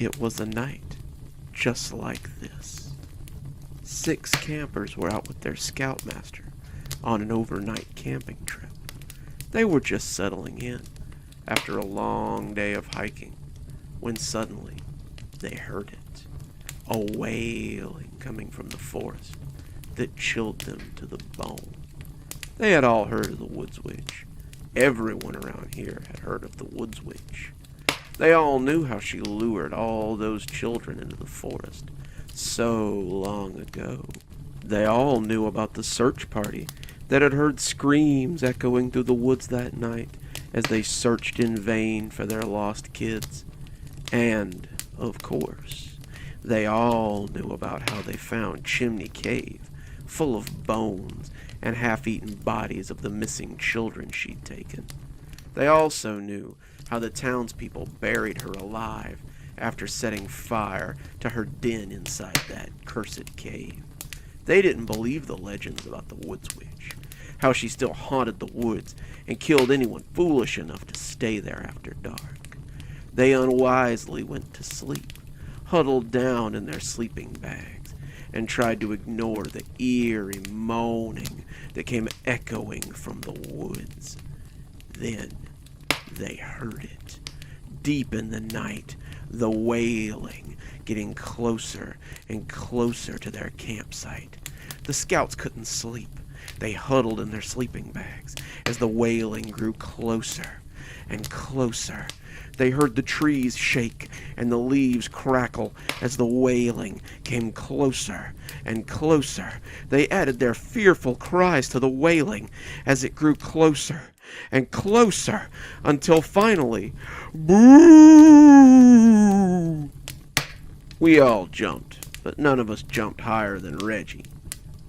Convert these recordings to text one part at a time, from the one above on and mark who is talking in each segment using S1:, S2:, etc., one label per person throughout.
S1: It was a night just like this. 6 campers were out with their scoutmaster on an overnight camping trip. They were just settling in after a long day of hiking when suddenly they heard it. A wailing coming from the forest that chilled them to the bone. They had all heard of the Woods Witch. Everyone around here had heard of the Woods Witch. They all knew how she lured all those children into the forest so long ago. They all knew about the search party that had heard screams echoing through the woods that night as they searched in vain for their lost kids. And, of course, they all knew about how they found Chimney Cave, full of bones and half-eaten bodies of the missing children she'd taken. They also knew how the townspeople buried her alive after setting fire to her den inside that cursed cave. They didn't believe the legends about the Woods Witch, how she still haunted the woods and killed anyone foolish enough to stay there after dark. They unwisely went to sleep, huddled down in their sleeping bags, and tried to ignore the eerie moaning that came echoing from the woods. Then they heard it. Deep in the night, the wailing getting closer and closer to their campsite. The scouts couldn't sleep. They huddled in their sleeping bags as the wailing grew closer and closer. They heard the trees shake and the leaves crackle as the wailing came closer and closer. They added their fearful cries to the wailing as it grew closer and closer until finally, boo! We all jumped, but none of us jumped higher than Reggie.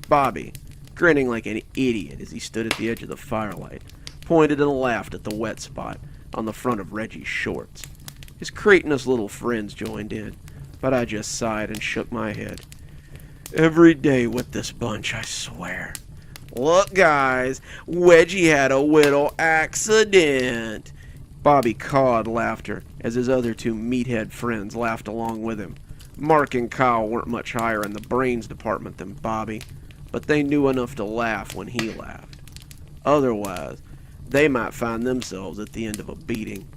S1: Bobby, grinning like an idiot as he stood at the edge of the firelight, pointed and laughed at the wet spot on the front of Reggie's shorts. His cretinous little friends joined in, but I just sighed and shook my head. Every day with this bunch, I swear. Look, guys, Wedgie had a little accident. Bobby cawed laughter as his other 2 meathead friends laughed along with him. Mark and Kyle weren't much higher in the brains department than Bobby, but they knew enough to laugh when he laughed. Otherwise, they might find themselves at the end of a beating.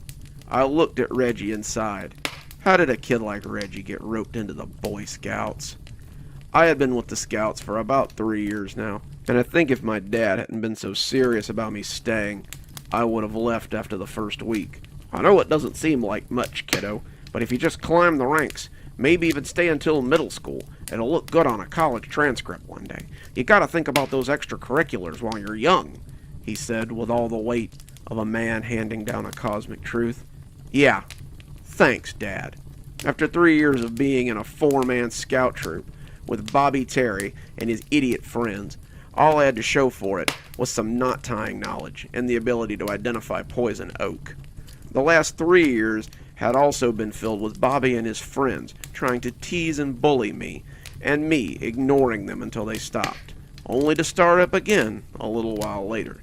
S1: I looked at Reggie and sighed. How did a kid like Reggie get roped into the Boy Scouts? I had been with the Scouts for about 3 years now, and I think if my dad hadn't been so serious about me staying, I would have left after the first week. I know it doesn't seem like much, kiddo, but if you just climb the ranks, maybe even stay until middle school, it'll look good on a college transcript one day. You gotta think about those extracurriculars while you're young, he said with all the weight of a man handing down a cosmic truth. Yeah, thanks, Dad. After 3 years of being in a 4-man scout troop with Bobby Terry and his idiot friends, all I had to show for it was some knot-tying knowledge and the ability to identify poison oak. The last 3 years had also been filled with Bobby and his friends trying to tease and bully me, and me ignoring them until they stopped, only to start up again a little while later.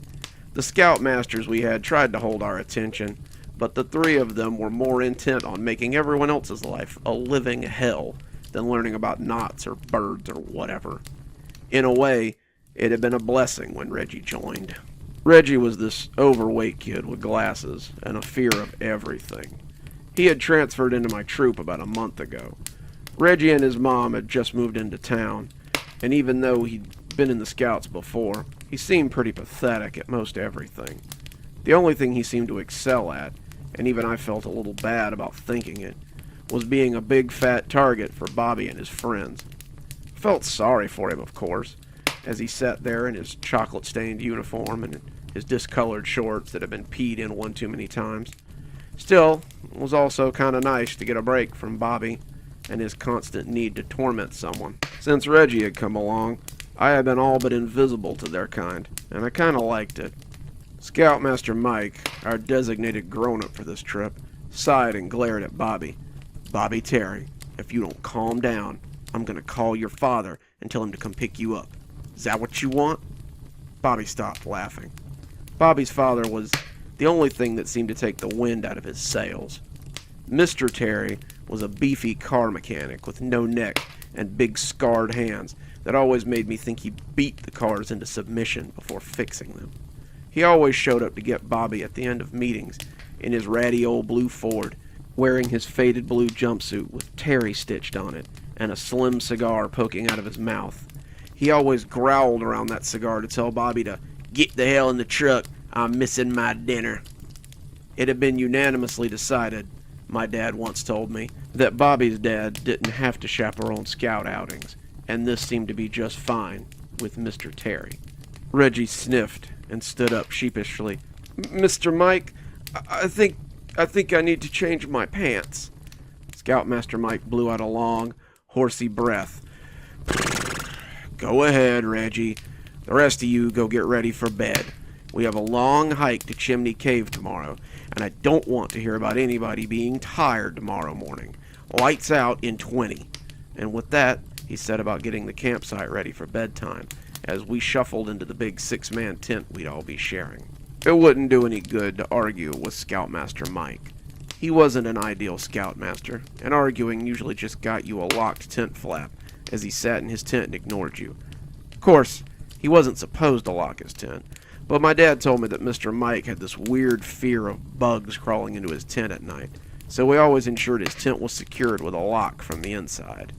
S1: The scoutmasters we had tried to hold our attention, but the 3 of them were more intent on making everyone else's life a living hell than learning about knots or birds or whatever. In a way, it had been a blessing when Reggie joined. Reggie was this overweight kid with glasses and a fear of everything. He had transferred into my troop about a month ago. Reggie and his mom had just moved into town, and even though he'd been in the Scouts before, he seemed pretty pathetic at most everything. The only thing he seemed to excel at, and even I felt a little bad about thinking it, was being a big fat target for Bobby and his friends. I felt sorry for him, of course, as he sat there in his chocolate-stained uniform and his discolored shorts that had been peed in one too many times. Still, it was also kind of nice to get a break from Bobby and his constant need to torment someone. Since Reggie had come along, I had been all but invisible to their kind, and I kind of liked it. Scoutmaster Mike, our designated grown-up for this trip, sighed and glared at Bobby. Bobby Terry, if you don't calm down, I'm going to call your father and tell him to come pick you up. Is that what you want? Bobby stopped laughing. Bobby's father was the only thing that seemed to take the wind out of his sails. Mr. Terry was a beefy car mechanic with no neck and big scarred hands that always made me think he beat the cars into submission before fixing them. He always showed up to get Bobby at the end of meetings in his ratty old blue Ford, wearing his faded blue jumpsuit with Terry stitched on it and a slim cigar poking out of his mouth. He always growled around that cigar to tell Bobby to get the hell in the truck, I'm missing my dinner. It had been unanimously decided, my dad once told me, that Bobby's dad didn't have to chaperone scout outings, and this seemed to be just fine with Mr. Terry. Reggie sniffed and stood up sheepishly. Mr. Mike, I think I need to change my pants. Scoutmaster Mike blew out a long, horsey breath. Go ahead, Reggie. The rest of you go get ready for bed. We have a long hike to Chimney Cave tomorrow, and I don't want to hear about anybody being tired tomorrow morning. Lights out in 20. And with that, he set about getting the campsite ready for bedtime, as we shuffled into the big 6-man tent we'd all be sharing. It wouldn't do any good to argue with Scoutmaster Mike. He wasn't an ideal scoutmaster, and arguing usually just got you a locked tent flap as he sat in his tent and ignored you. Of course, he wasn't supposed to lock his tent, but my dad told me that Mr. Mike had this weird fear of bugs crawling into his tent at night, so we always ensured his tent was secured with a lock from the inside.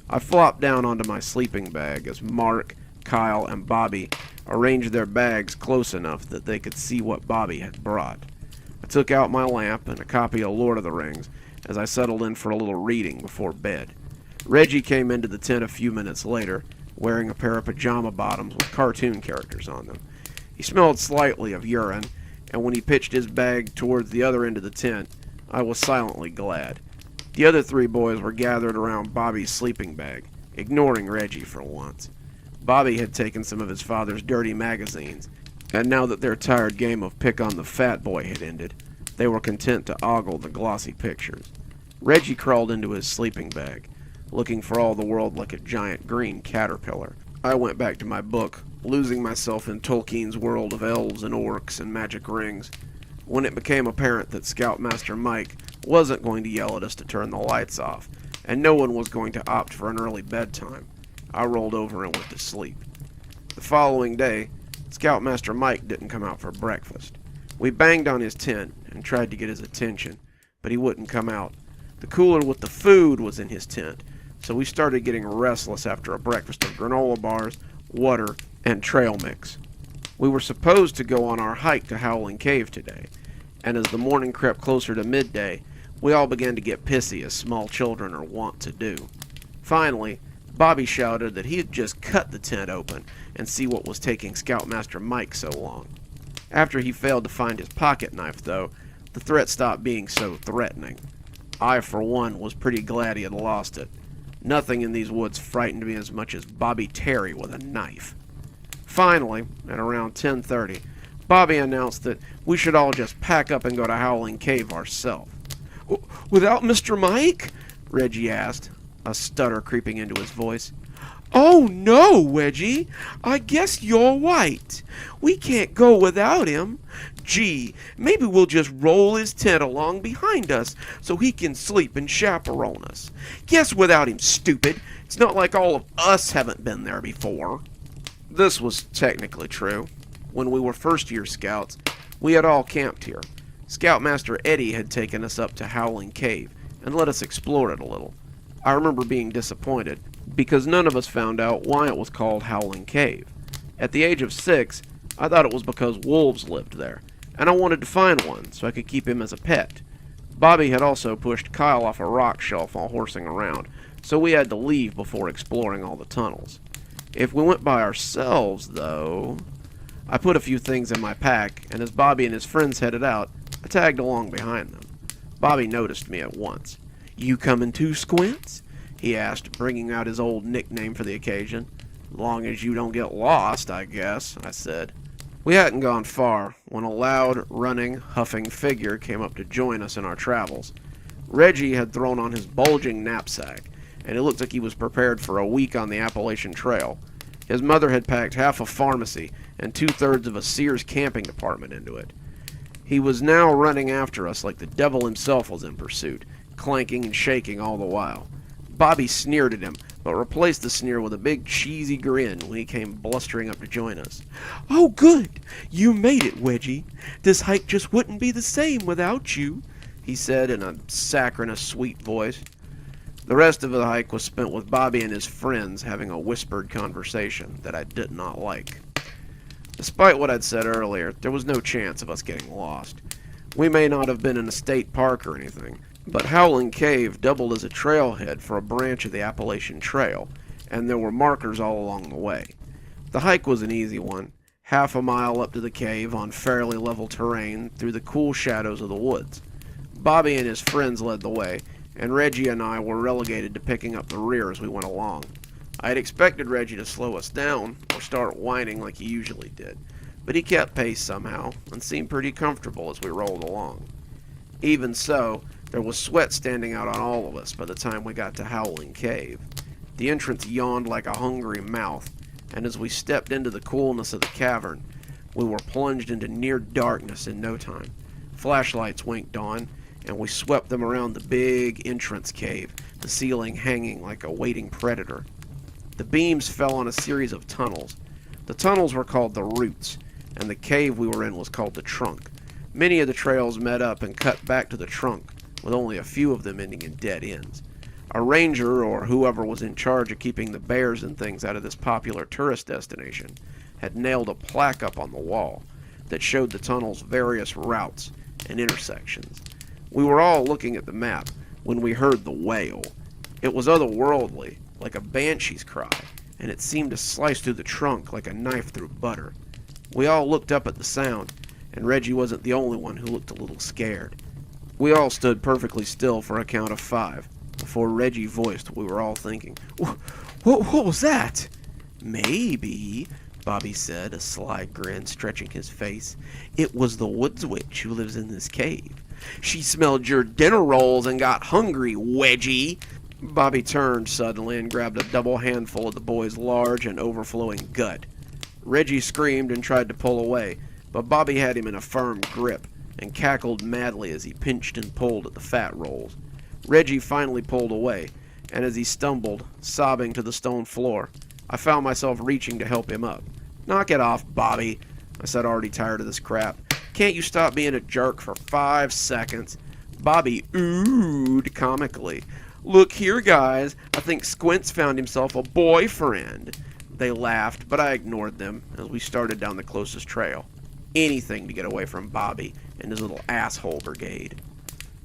S1: I flopped down onto my sleeping bag as Mark, Kyle, and Bobby arranged their bags close enough that they could see what Bobby had brought. I took out my lamp and a copy of Lord of the Rings as I settled in for a little reading before bed. Reggie came into the tent a few minutes later, wearing a pair of pajama bottoms with cartoon characters on them. He smelled slightly of urine, and when he pitched his bag towards the other end of the tent, I was silently glad. The other 3 boys were gathered around Bobby's sleeping bag, ignoring Reggie for once. Bobby had taken some of his father's dirty magazines, and now that their tired game of pick on the fat boy had ended, they were content to ogle the glossy pictures. Reggie crawled into his sleeping bag, looking for all the world like a giant green caterpillar. I went back to my book, losing myself in Tolkien's world of elves and orcs and magic rings. When it became apparent that Scoutmaster Mike wasn't going to yell at us to turn the lights off, and no one was going to opt for an early bedtime, I rolled over and went to sleep. The following day, Scoutmaster Mike didn't come out for breakfast. We banged on his tent and tried to get his attention, but he wouldn't come out. The cooler with the food was in his tent, so we started getting restless after a breakfast of granola bars, water, and trail mix. We were supposed to go on our hike to Howling Cave today, and as the morning crept closer to midday, we all began to get pissy as small children are wont to do. Finally, Bobby shouted that he had just cut the tent open and see what was taking Scoutmaster Mike so long. After he failed to find his pocket knife, though, the threat stopped being so threatening. I, for one, was pretty glad he had lost it. Nothing in these woods frightened me as much as Bobby Terry with a knife. Finally, at around 10:30, Bobby announced that we should all just pack up and go to Howling Cave ourselves. Without Mr. Mike? Reggie asked, a stutter creeping into his voice. Oh no, Wedgie, I guess you're right. We can't go without him. Gee, maybe we'll just roll his tent along behind us so he can sleep and chaperone us. Guess without him, stupid. It's not like all of us haven't been there before. This was technically true. When we were first-year scouts, we had all camped here. Scoutmaster Eddie had taken us up to Howling Cave and let us explore it a little. I remember being disappointed because none of us found out why it was called Howling Cave. At the age of 6, I thought it was because wolves lived there, and I wanted to find one so I could keep him as a pet. Bobby had also pushed Kyle off a rock shelf while horsing around, so we had to leave before exploring all the tunnels. If we went by ourselves, though... I put a few things in my pack, and as Bobby and his friends headed out, I tagged along behind them. Bobby noticed me at once. You coming too, Squints? He asked, bringing out his old nickname for the occasion. Long as you don't get lost, I guess, I said. We hadn't gone far when a loud, running, huffing figure came up to join us in our travels. Reggie had thrown on his bulging knapsack, and it looked like he was prepared for a week on the Appalachian Trail. His mother had packed half a pharmacy and 2/3 of a Sears camping department into it. He was now running after us like the devil himself was in pursuit, clanking and shaking all the while. Bobby sneered at him, but replaced the sneer with a big cheesy grin when he came blustering up to join us. "Oh, good! You made it, Wedgie. This hike just wouldn't be the same without you," he said in a saccharine sweet voice. The rest of the hike was spent with Bobby and his friends having a whispered conversation that I did not like. Despite what I'd said earlier, there was no chance of us getting lost. We may not have been in a state park or anything, but Howling Cave doubled as a trailhead for a branch of the Appalachian Trail, and there were markers all along the way. The hike was an easy one, half a mile up to the cave on fairly level terrain through the cool shadows of the woods. Bobby and his friends led the way, and Reggie and I were relegated to picking up the rear as we went along. I had expected Reggie to slow us down or start whining like he usually did, but he kept pace somehow and seemed pretty comfortable as we rolled along. Even so, there was sweat standing out on all of us by the time we got to Howling Cave. The entrance yawned like a hungry mouth, and as we stepped into the coolness of the cavern, we were plunged into near darkness in no time. Flashlights winked on, and we swept them around the big entrance cave, the ceiling hanging like a waiting predator. The beams fell on a series of tunnels. The tunnels were called the Roots, and the cave we were in was called the Trunk. Many of the trails met up and cut back to the Trunk, with only a few of them ending in dead ends. A ranger, or whoever was in charge of keeping the bears and things out of this popular tourist destination, had nailed a plaque up on the wall that showed the tunnel's various routes and intersections. We were all looking at the map when we heard the wail. It was otherworldly, like a banshee's cry, and it seemed to slice through the trunk like a knife through butter. We all looked up at the sound, and Reggie wasn't the only one who looked a little scared. We all stood perfectly still for a count of 5, before Reggie voiced what we were all thinking. What was that?" "Maybe," Bobby said, a sly grin stretching his face. "It was the woods witch who lives in this cave. She smelled your dinner rolls and got hungry, Wedgie." Bobby turned suddenly and grabbed a double handful of the boy's large and overflowing gut. Reggie screamed and tried to pull away, but Bobby had him in a firm grip and cackled madly as he pinched and pulled at the fat rolls. Reggie finally pulled away, and as he stumbled, sobbing to the stone floor, I found myself reaching to help him up. "Knock it off, Bobby," I said, already tired of this crap. "Can't you stop being a jerk for 5 seconds? Bobby oohed comically. "Look here, guys, I think Squint's found himself a boyfriend." They laughed, but I ignored them as we started down the closest trail. Anything to get away from Bobby and his little asshole brigade.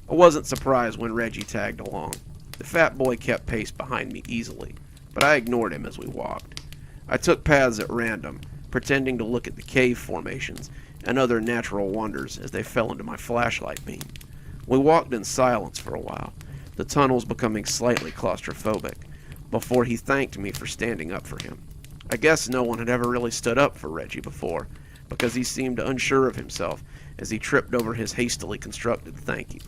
S1: I wasn't surprised when Reggie tagged along. The fat boy kept pace behind me easily, but I ignored him as we walked. I took paths at random, pretending to look at the cave formations and other natural wonders as they fell into my flashlight beam. We walked in silence for a while, the tunnels becoming slightly claustrophobic, before he thanked me for standing up for him. I guess no one had ever really stood up for Reggie before, because he seemed unsure of himself as he tripped over his hastily constructed thank you.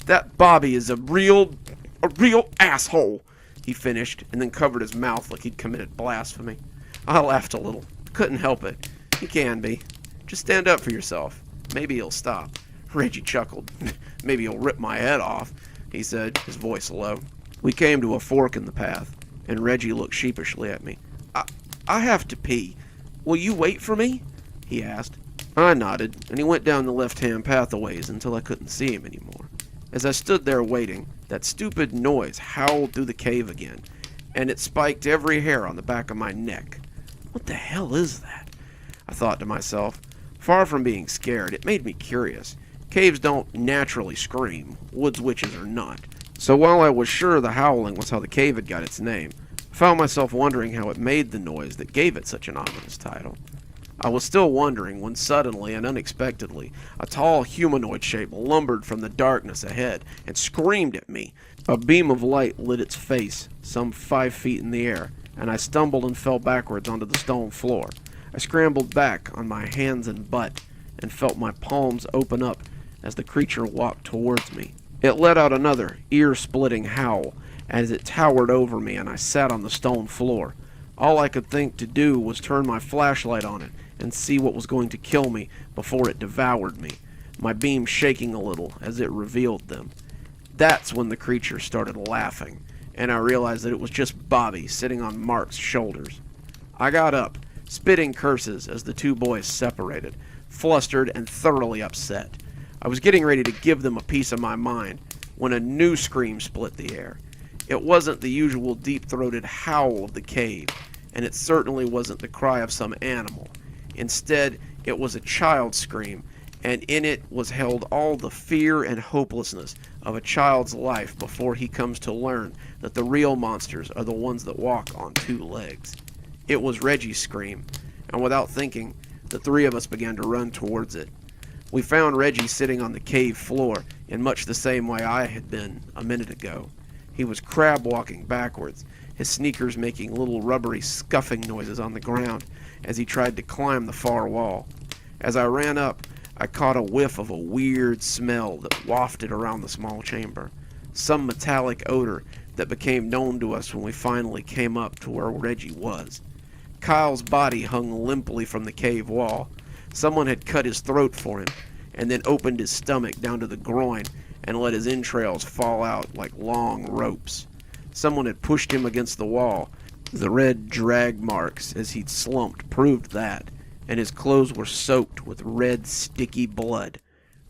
S1: That Bobby is a real asshole," he finished, and then covered his mouth like he'd committed blasphemy. I laughed a little. Couldn't help it. He can be. Just stand up for yourself. Maybe he'll stop. Reggie chuckled. "Maybe he'll rip my head off," he said, his voice low. We came to a fork in the path, and Reggie looked sheepishly at me. I have to pee. Will you wait for me?" he asked. I nodded, and he went down the left-hand path a ways until I couldn't see him anymore. As I stood there waiting, that stupid noise howled through the cave again, and it spiked every hair on the back of my neck. What the hell is that? I thought to myself. Far from being scared, it made me curious. Caves don't naturally scream, woods witches are not. So while I was sure the howling was how the cave had got its name, I found myself wondering how it made the noise that gave it such an ominous title. I was still wondering when suddenly and unexpectedly a tall humanoid shape lumbered from the darkness ahead and screamed at me. A beam of light lit its face, some 5 feet in the air, and I stumbled and fell backwards onto the stone floor. I scrambled back on my hands and butt and felt my palms open up as the creature walked towards me. It let out another ear-splitting howl as it towered over me, and I sat on the stone floor. All I could think to do was turn my flashlight on it and see what was going to kill me before it devoured me, my beam shaking a little as it revealed them. That's when the creature started laughing, and I realized that it was just Bobby sitting on Mark's shoulders. I got up, spitting curses as the two boys separated, flustered and thoroughly upset. I was getting ready to give them a piece of my mind when a new scream split the air. It wasn't the usual deep-throated howl of the cave, and it certainly wasn't the cry of some animal. Instead, it was a child's scream, and in it was held all the fear and hopelessness of a child's life before he comes to learn that the real monsters are the ones that walk on two legs. It was Reggie's scream, and without thinking, the three of us began to run towards it. We found Reggie sitting on the cave floor in much the same way I had been a minute ago. He was crab-walking backwards, his sneakers making little rubbery scuffing noises on the ground as he tried to climb the far wall. As I ran up, I caught a whiff of a weird smell that wafted around the small chamber, some metallic odor that became known to us when we finally came up to where Reggie was. Kyle's body hung limply from the cave wall. Someone had cut his throat for him, and then opened his stomach down to the groin and let his entrails fall out like long ropes. Someone had pushed him against the wall. The red drag marks as he'd slumped proved that, and his clothes were soaked with red, sticky blood.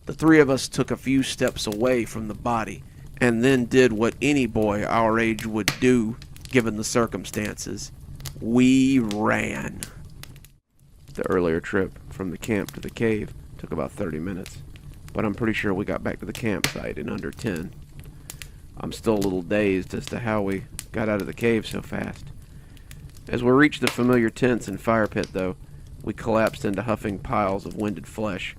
S1: The three of us took a few steps away from the body, and then did what any boy our age would do, given the circumstances. We ran. The earlier trip from the camp to the cave took about 30 minutes, but I'm pretty sure we got back to the campsite in under 10. I'm still a little dazed as to how we got out of the cave so fast. As we reached the familiar tents and fire pit, though, we collapsed into huffing piles of winded flesh.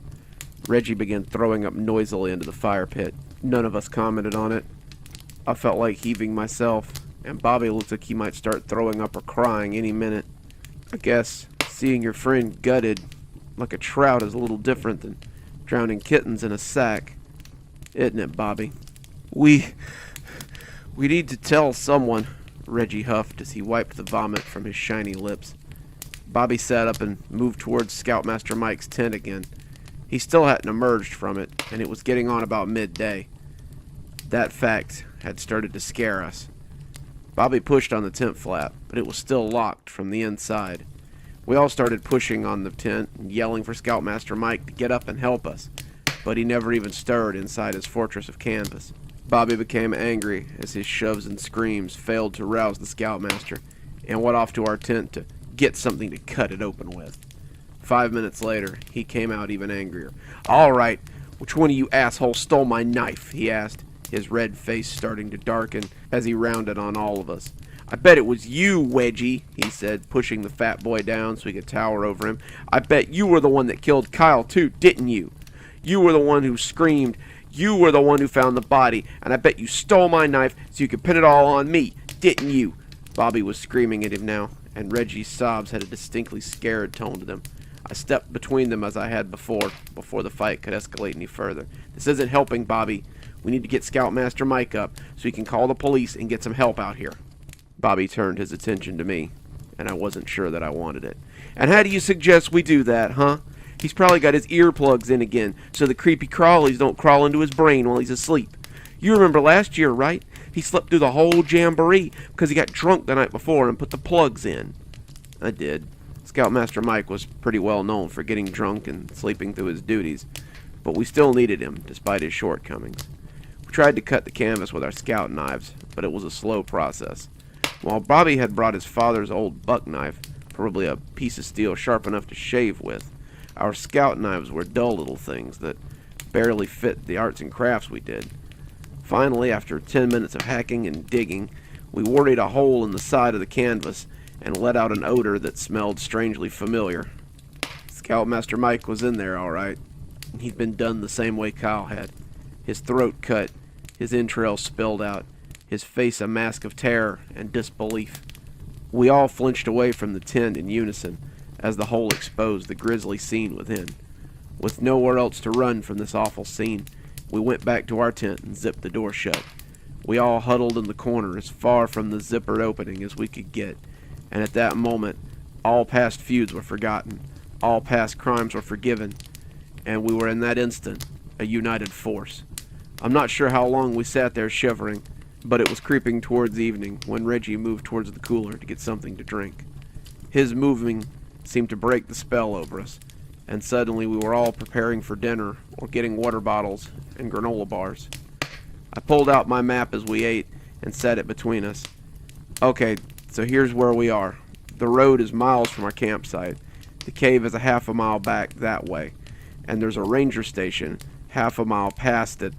S1: Reggie began throwing up noisily into the fire pit. None of us commented on it. I felt like heaving myself, and Bobby looked like he might start throwing up or crying any minute. I guess seeing your friend gutted like a trout is a little different than drowning kittens in a sack, isn't it, Bobby? We need to tell someone, Reggie huffed as he wiped the vomit from his shiny lips. Bobby sat up and moved towards Scoutmaster Mike's tent again. He still hadn't emerged from it, and it was getting on about midday. That fact had started to scare us. Bobby pushed on the tent flap, but it was still locked from the inside. We all started pushing on the tent and yelling for Scoutmaster Mike to get up and help us, but he never even stirred inside his fortress of canvas. Bobby became angry as his shoves and screams failed to rouse the Scoutmaster, and went off to our tent to get something to cut it open with. 5 minutes later, he came out even angrier. "All right, which one of you assholes stole my knife?" he asked, his red face starting to darken as he rounded on all of us. "I bet it was you, Wedgie," he said, pushing the fat boy down so he could tower over him. "I bet you were the one that killed Kyle too, didn't you? You were the one who screamed. You were the one who found the body, and I bet you stole my knife so you could pin it all on me, didn't you?" Bobby was screaming at him now, and Reggie's sobs had a distinctly scared tone to them. I stepped between them as I had before the fight could escalate any further. "This isn't helping, Bobby. We need to get Scoutmaster Mike up so he can call the police and get some help out here." Bobby turned his attention to me, and I wasn't sure that I wanted it. "And how do you suggest we do that, huh? He's probably got his earplugs in again, so the creepy crawlies don't crawl into his brain while he's asleep. You remember last year, right? He slept through the whole jamboree because he got drunk the night before and put the plugs in." I did. Scoutmaster Mike was pretty well known for getting drunk and sleeping through his duties, but we still needed him despite his shortcomings. We tried to cut the canvas with our scout knives, but it was a slow process. While Bobby had brought his father's old buck knife, probably a piece of steel sharp enough to shave with, our scout knives were dull little things that barely fit the arts and crafts we did. Finally, after 10 minutes of hacking and digging, we worried a hole in the side of the canvas and let out an odor that smelled strangely familiar. Scoutmaster Mike was in there, all right. He'd been done the same way Kyle had. His throat cut, his entrails spilled out, his face a mask of terror and disbelief. We all flinched away from the tent in unison as the hole exposed the grisly scene within. With nowhere else to run from this awful scene, we went back to our tent and zipped the door shut. We all huddled in the corner as far from the zippered opening as we could get, and at that moment, all past feuds were forgotten, all past crimes were forgiven, and we were in that instant a united force. I'm not sure how long we sat there shivering, but it was creeping towards evening when Reggie moved towards the cooler to get something to drink. His moving seemed to break the spell over us, and suddenly we were all preparing for dinner or getting water bottles and granola bars. I pulled out my map as we ate and set it between us. Okay, so here's where we are. The road is miles from our campsite. The cave is a half a mile back that way, and there's a ranger station half a mile past it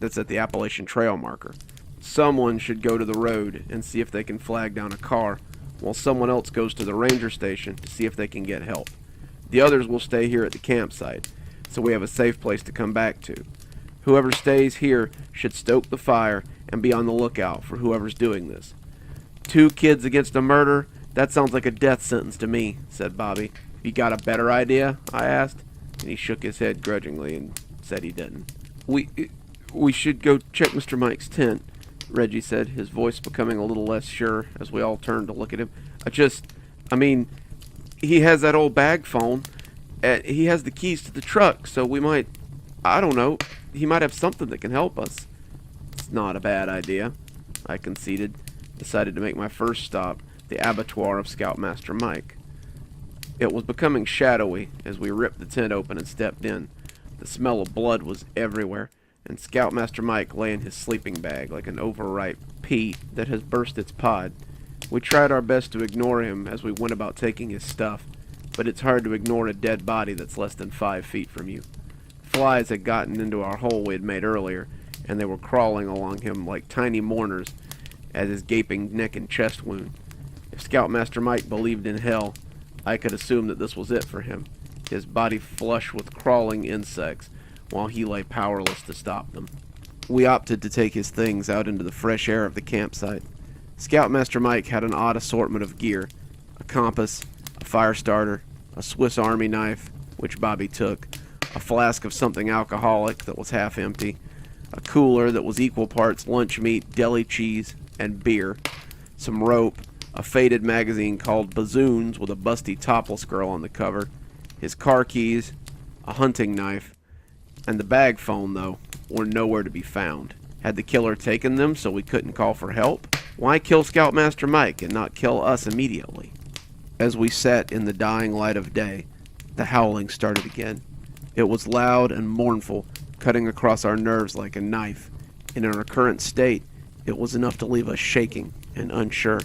S1: that's at the Appalachian Trail marker. Someone should go to the road and see if they can flag down a car, while someone else goes to the ranger station to see if they can get help. The others will stay here at the campsite, so we have a safe place to come back to. Whoever stays here should stoke the fire and be on the lookout for whoever's doing this. 2 kids against a murder? That sounds like a death sentence to me, said Bobby. You got a better idea? I asked, and he shook his head grudgingly and said he didn't. We should go check Mr. Mike's tent, Reggie said, his voice becoming a little less sure as we all turned to look at him. He has that old bag phone. He has the keys to the truck, so we might, I don't know, he might have something that can help us. It's not a bad idea, I conceded, decided to make my first stop, the abattoir of Scoutmaster Mike. It was becoming shadowy as we ripped the tent open and stepped in. The smell of blood was everywhere, and Scoutmaster Mike lay in his sleeping bag like an overripe pea that has burst its pod. We tried our best to ignore him as we went about taking his stuff, but it's hard to ignore a dead body that's less than 5 feet from you. Flies had gotten into our hole we had made earlier, and they were crawling along him like tiny mourners at his gaping neck and chest wound. If Scoutmaster Mike believed in hell, I could assume that this was it for him, his body flush with crawling insects, while he lay powerless to stop them. We opted to take his things out into the fresh air of the campsite. Scoutmaster Mike had an odd assortment of gear: a compass, a fire starter, a Swiss Army knife, which Bobby took, a flask of something alcoholic that was half empty, a cooler that was equal parts lunch meat, deli cheese, and beer, some rope, a faded magazine called Bazoons with a busty topless girl on the cover, his car keys, a hunting knife, and the bag phone, though, were nowhere to be found. Had the killer taken them so we couldn't call for help? Why kill Scoutmaster Mike and not kill us immediately? As we sat in the dying light of day, the howling started again. It was loud and mournful, cutting across our nerves like a knife. In our current state, it was enough to leave us shaking and unsure.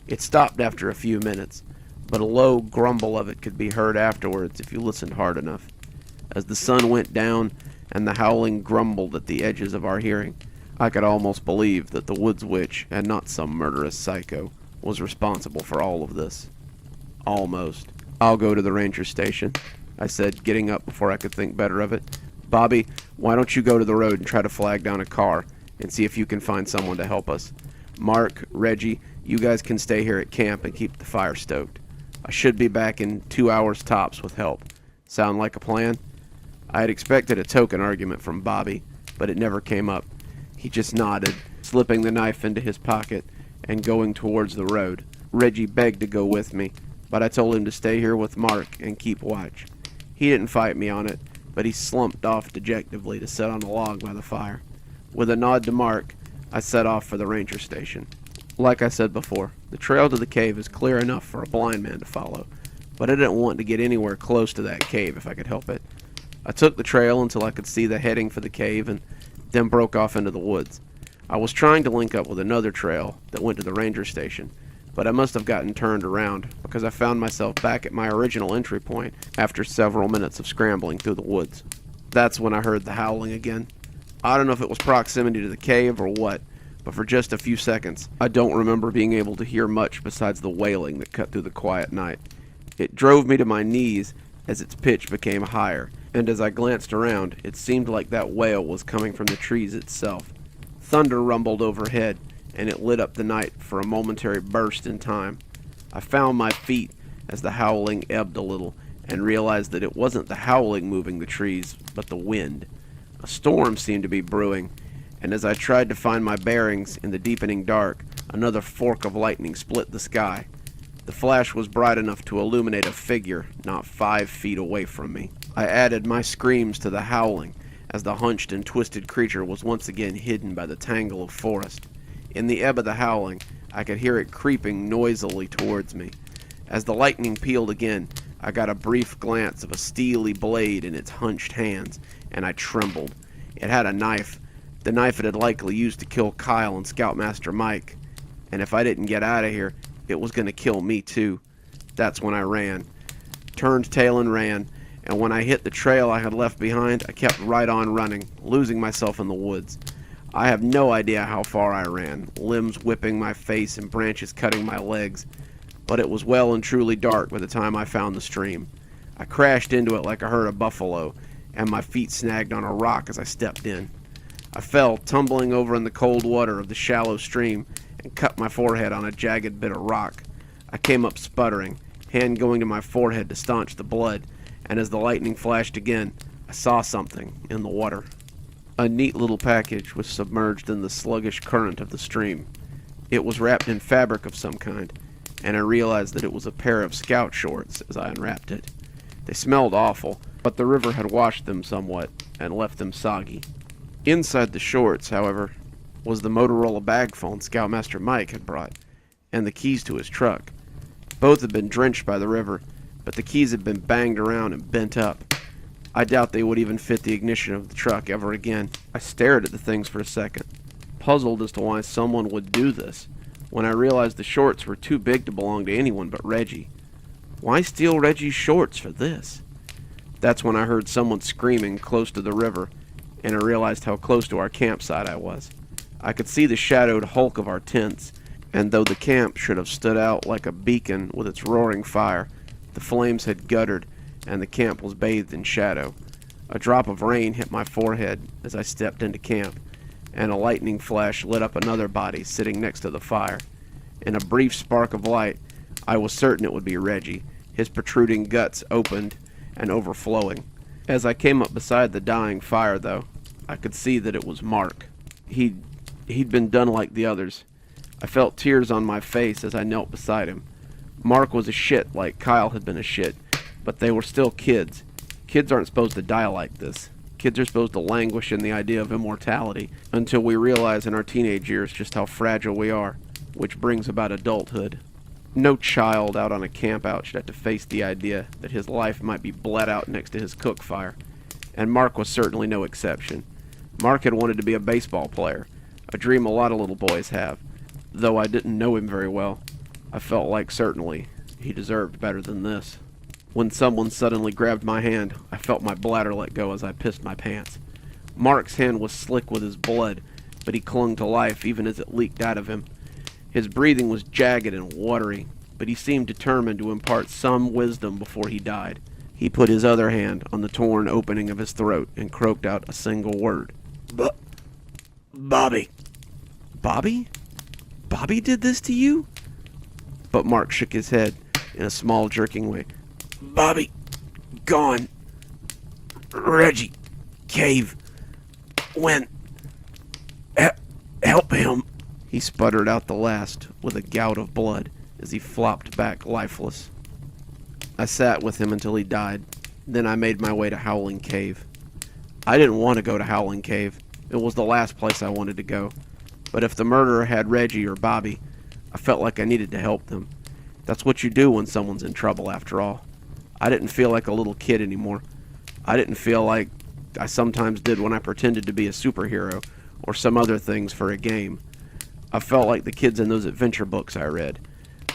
S1: It stopped after a few minutes, but a low grumble of it could be heard afterwards if you listened hard enough. As the sun went down and the howling grumbled at the edges of our hearing, I could almost believe that the woods witch, and not some murderous psycho, was responsible for all of this. Almost. I'll go to the ranger station, I said, getting up before I could think better of it. Bobby, why don't you go to the road and try to flag down a car and see if you can find someone to help us? Mark, Reggie, you guys can stay here at camp and keep the fire stoked. I should be back in 2 hours tops with help. Sound like a plan? I had expected a token argument from Bobby, but it never came up. He just nodded, slipping the knife into his pocket and going towards the road. Reggie begged to go with me, but I told him to stay here with Mark and keep watch. He didn't fight me on it, but he slumped off dejectively to sit on a log by the fire. With a nod to Mark, I set off for the ranger station. Like I said before, the trail to the cave is clear enough for a blind man to follow, but I didn't want to get anywhere close to that cave if I could help it. I took the trail until I could see the heading for the cave and then broke off into the woods. I was trying to link up with another trail that went to the ranger station, but I must have gotten turned around because I found myself back at my original entry point after several minutes of scrambling through the woods. That's when I heard the howling again. I don't know if it was proximity to the cave or what, but for just a few seconds, I don't remember being able to hear much besides the wailing that cut through the quiet night. It drove me to my knees as its pitch became higher, and as I glanced around, it seemed like that wail was coming from the trees itself. Thunder rumbled overhead, and it lit up the night for a momentary burst in time. I found my feet as the howling ebbed a little, and realized that it wasn't the howling moving the trees, but the wind. A storm seemed to be brewing, and as I tried to find my bearings in the deepening dark, another fork of lightning split the sky. The flash was bright enough to illuminate a figure not 5 feet away from me. I added my screams to the howling as the hunched and twisted creature was once again hidden by the tangle of forest. In the ebb of the howling, I could hear it creeping noisily towards me. As the lightning pealed again, I got a brief glance of a steely blade in its hunched hands, and I trembled. It had a knife, the knife it had likely used to kill Kyle and Scoutmaster Mike. And if I didn't get out of here, it was going to kill me too. That's when I ran. Turned tail and ran, and when I hit the trail I had left behind, I kept right on running, losing myself in the woods. I have no idea how far I ran, limbs whipping my face and branches cutting my legs, but it was well and truly dark by the time I found the stream. I crashed into it like a herd of buffalo, and my feet snagged on a rock as I stepped in. I fell, tumbling over in the cold water of the shallow stream, and cut my forehead on a jagged bit of rock. I came up sputtering, hand going to my forehead to staunch the blood, and as the lightning flashed again, I saw something in the water. A neat little package was submerged in the sluggish current of the stream. It was wrapped in fabric of some kind, and I realized that it was a pair of scout shorts as I unwrapped it. They smelled awful, but the river had washed them somewhat and left them soggy. Inside the shorts, however, was the Motorola bag phone Scoutmaster Mike had brought, and the keys to his truck. Both had been drenched by the river, but the keys had been banged around and bent up. I doubt they would even fit the ignition of the truck ever again. I stared at the things for a second, puzzled as to why someone would do this, when I realized the shorts were too big to belong to anyone but Reggie. Why steal Reggie's shorts for this? That's when I heard someone screaming close to the river, and I realized how close to our campsite I was. I could see the shadowed hulk of our tents, and though the camp should have stood out like a beacon with its roaring fire, the flames had guttered, and the camp was bathed in shadow. A drop of rain hit my forehead as I stepped into camp, and a lightning flash lit up another body sitting next to the fire. In a brief spark of light, I was certain it would be Reggie, his protruding guts opened and overflowing. As I came up beside the dying fire, though, I could see that it was Mark. He'd been done like the others. I felt tears on my face as I knelt beside him. Mark was a shit like Kyle had been a shit, but they were still kids. Kids aren't supposed to die like this. Kids are supposed to languish in the idea of immortality until we realize in our teenage years just how fragile we are, which brings about adulthood. No child out on a campout should have to face the idea that his life might be bled out next to his cook fire, and Mark was certainly no exception. Mark had wanted to be a baseball player, a dream a lot of little boys have. Though I didn't know him very well, I felt like certainly he deserved better than this. When someone suddenly grabbed my hand, I felt my bladder let go as I pissed my pants. Mark's hand was slick with his blood, but he clung to life even as it leaked out of him. His breathing was jagged and watery, but he seemed determined to impart some wisdom before he died. He put his other hand on the torn opening of his throat and croaked out a single word. Bobby. Bobby? Bobby did this to you? But Mark shook his head in a small, jerking way. Bobby, gone. Reggie, cave, went. Help him. He sputtered out the last with a gout of blood as he flopped back lifeless. I sat with him until he died. Then I made my way to Howling Cave. I didn't want to go to Howling Cave. It was the last place I wanted to go. But if the murderer had Reggie or Bobby, I felt like I needed to help them. That's what you do when someone's in trouble, after all. I didn't feel like a little kid anymore. I didn't feel like I sometimes did when I pretended to be a superhero or some other things for a game. I felt like the kids in those adventure books I read.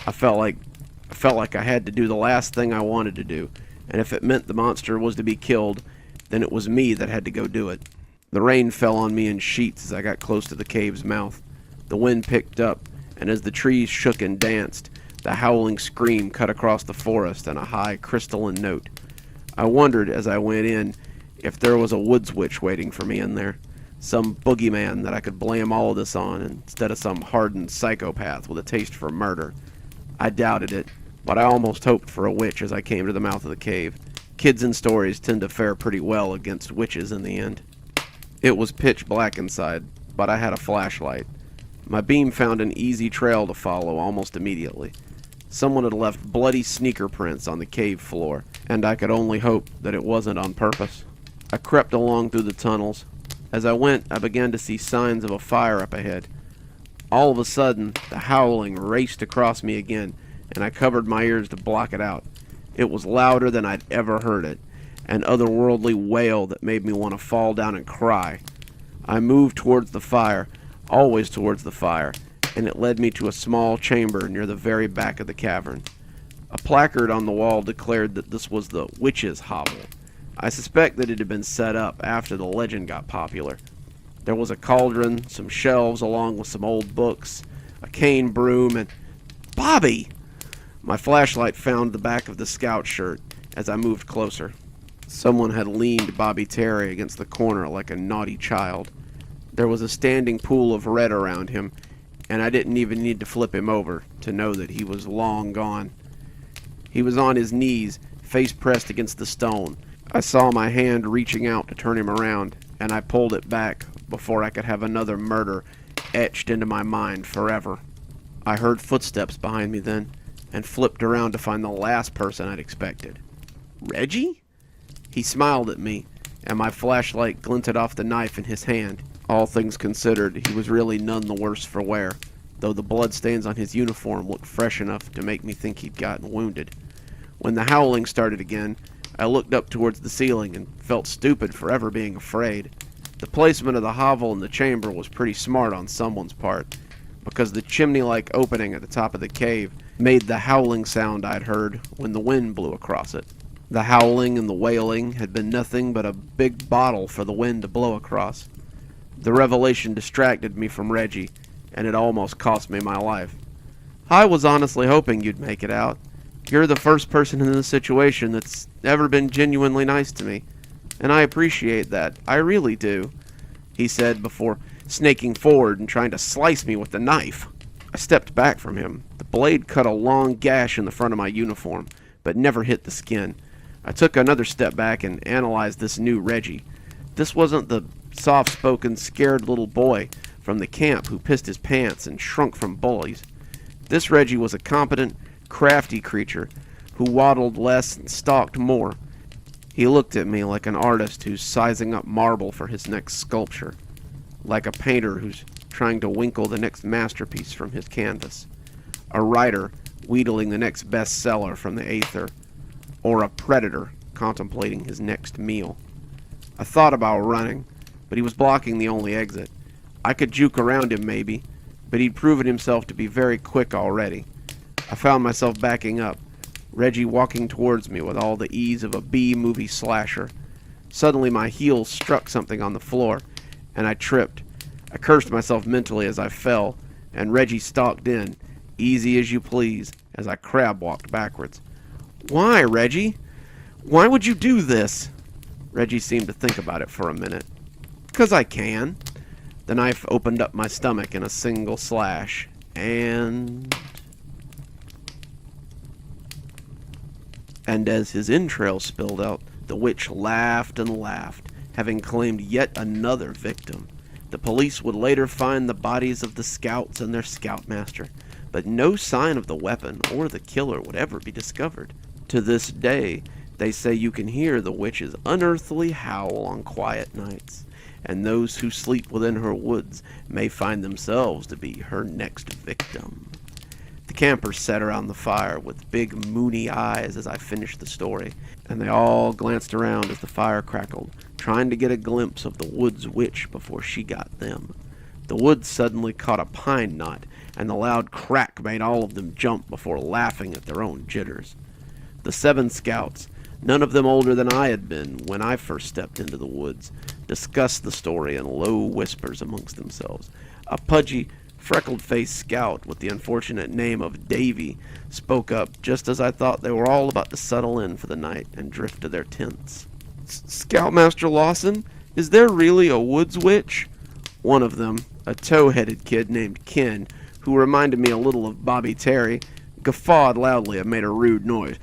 S1: I felt like I had to do the last thing I wanted to do, and if it meant the monster was to be killed, then it was me that had to go do it. The rain fell on me in sheets as I got close to the cave's mouth. The wind picked up, and as the trees shook and danced, the howling scream cut across the forest in a high, crystalline note. I wondered as I went in if there was a woods witch waiting for me in there, some boogeyman that I could blame all of this on instead of some hardened psychopath with a taste for murder. I doubted it, but I almost hoped for a witch as I came to the mouth of the cave. Kids in stories tend to fare pretty well against witches in the end. It was pitch black inside, but I had a flashlight. My beam found an easy trail to follow almost immediately. Someone had left bloody sneaker prints on the cave floor, and I could only hope that it wasn't on purpose. I crept along through the tunnels. As I went, I began to see signs of a fire up ahead. All of a sudden, the howling raced across me again, and I covered my ears to block it out. It was louder than I'd ever heard it, an otherworldly wail that made me want to fall down and cry. I moved towards the fire, always towards the fire, and it led me to a small chamber near the very back of the cavern. A placard on the wall declared that this was the witch's hovel. I suspect that it had been set up after the legend got popular. There was a cauldron, some shelves along with some old books, a cane broom, and... Bobby! My flashlight found the back of the scout shirt as I moved closer. Someone had leaned Bobby Terry against the corner like a naughty child. There was a standing pool of red around him, and I didn't even need to flip him over to know that he was long gone. He was on his knees, face pressed against the stone. I saw my hand reaching out to turn him around, and I pulled it back before I could have another murder etched into my mind forever. I heard footsteps behind me then, and flipped around to find the last person I'd expected. Reggie? He smiled at me, and my flashlight glinted off the knife in his hand. All things considered, he was really none the worse for wear, though the bloodstains on his uniform looked fresh enough to make me think he'd gotten wounded. When the howling started again, I looked up towards the ceiling and felt stupid for ever being afraid. The placement of the hovel in the chamber was pretty smart on someone's part, because the chimney-like opening at the top of the cave made the howling sound I'd heard when the wind blew across it. The howling and the wailing had been nothing but a big bottle for the wind to blow across. The revelation distracted me from Reggie, and it almost cost me my life. I was honestly hoping you'd make it out. You're the first person in this situation that's ever been genuinely nice to me, and I appreciate that. I really do, he said before snaking forward and trying to slice me with the knife. I stepped back from him. The blade cut a long gash in the front of my uniform, but never hit the skin. I took another step back and analyzed this new Reggie. This wasn't the soft-spoken, scared little boy from the camp who pissed his pants and shrunk from bullies. This Reggie was a competent, crafty creature who waddled less and stalked more. He looked at me like an artist who's sizing up marble for his next sculpture, like a painter who's trying to winkle the next masterpiece from his canvas, a writer wheedling the next bestseller from the aether, or a predator contemplating his next meal. I thought about running, but he was blocking the only exit. I could juke around him maybe, but he'd proven himself to be very quick already. I found myself backing up, Reggie walking towards me with all the ease of a B-movie slasher. Suddenly my heels struck something on the floor, and I tripped. I cursed myself mentally as I fell, and Reggie stalked in, easy as you please, as I crab-walked backwards. Why, Reggie? Why would you do this? Reggie seemed to think about it for a minute. 'Cause I can. The knife opened up my stomach in a single slash, and as his entrails spilled out, the witch laughed and laughed, having claimed yet another victim. The police would later find the bodies of the scouts and their scoutmaster, but no sign of the weapon or the killer would ever be discovered. To this day, they say you can hear the witch's unearthly howl on quiet nights, and those who sleep within her woods may find themselves to be her next victim. The campers sat around the fire with big moony eyes as I finished the story, and they all glanced around as the fire crackled, trying to get a glimpse of the woods witch before she got them. The woods suddenly caught a pine knot, and the loud crack made all of them jump before laughing at their own jitters. The 7 scouts, none of them older than I had been when I first stepped into the woods, discussed the story in low whispers amongst themselves. A pudgy, freckled-faced scout with the unfortunate name of Davy spoke up just as I thought they were all about to settle in for the night and drift to their tents. "Scoutmaster Lawson, is there really a woods witch?" One of them, a tow-headed kid named Ken, who reminded me a little of Bobby Terry, guffawed loudly and made a rude noise.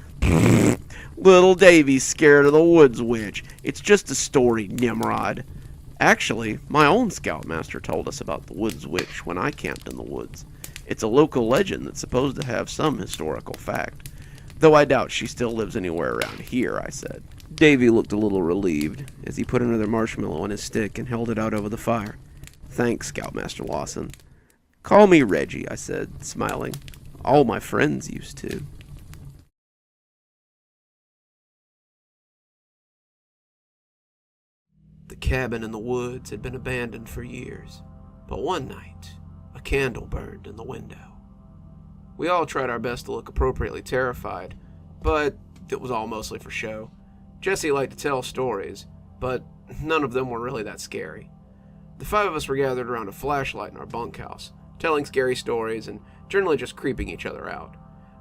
S1: "Little Davy's scared of the woods witch. It's just a story, Nimrod." Actually, my own scoutmaster told us about the woods witch when I camped in the woods. It's a local legend that's supposed to have some historical fact. Though I doubt she still lives anywhere around here, I said. Davy looked a little relieved as he put another marshmallow on his stick and held it out over the fire. "Thanks, Scoutmaster Lawson." "Call me Reggie," I said, smiling. "All my friends used to." The cabin in the woods had been abandoned for years, but one night, a candle burned in the window. We all tried our best to look appropriately terrified, but it was all mostly for show. Jesse liked to tell stories, but none of them were really that scary. The five of us were gathered around a flashlight in our bunkhouse, telling scary stories and generally just creeping each other out.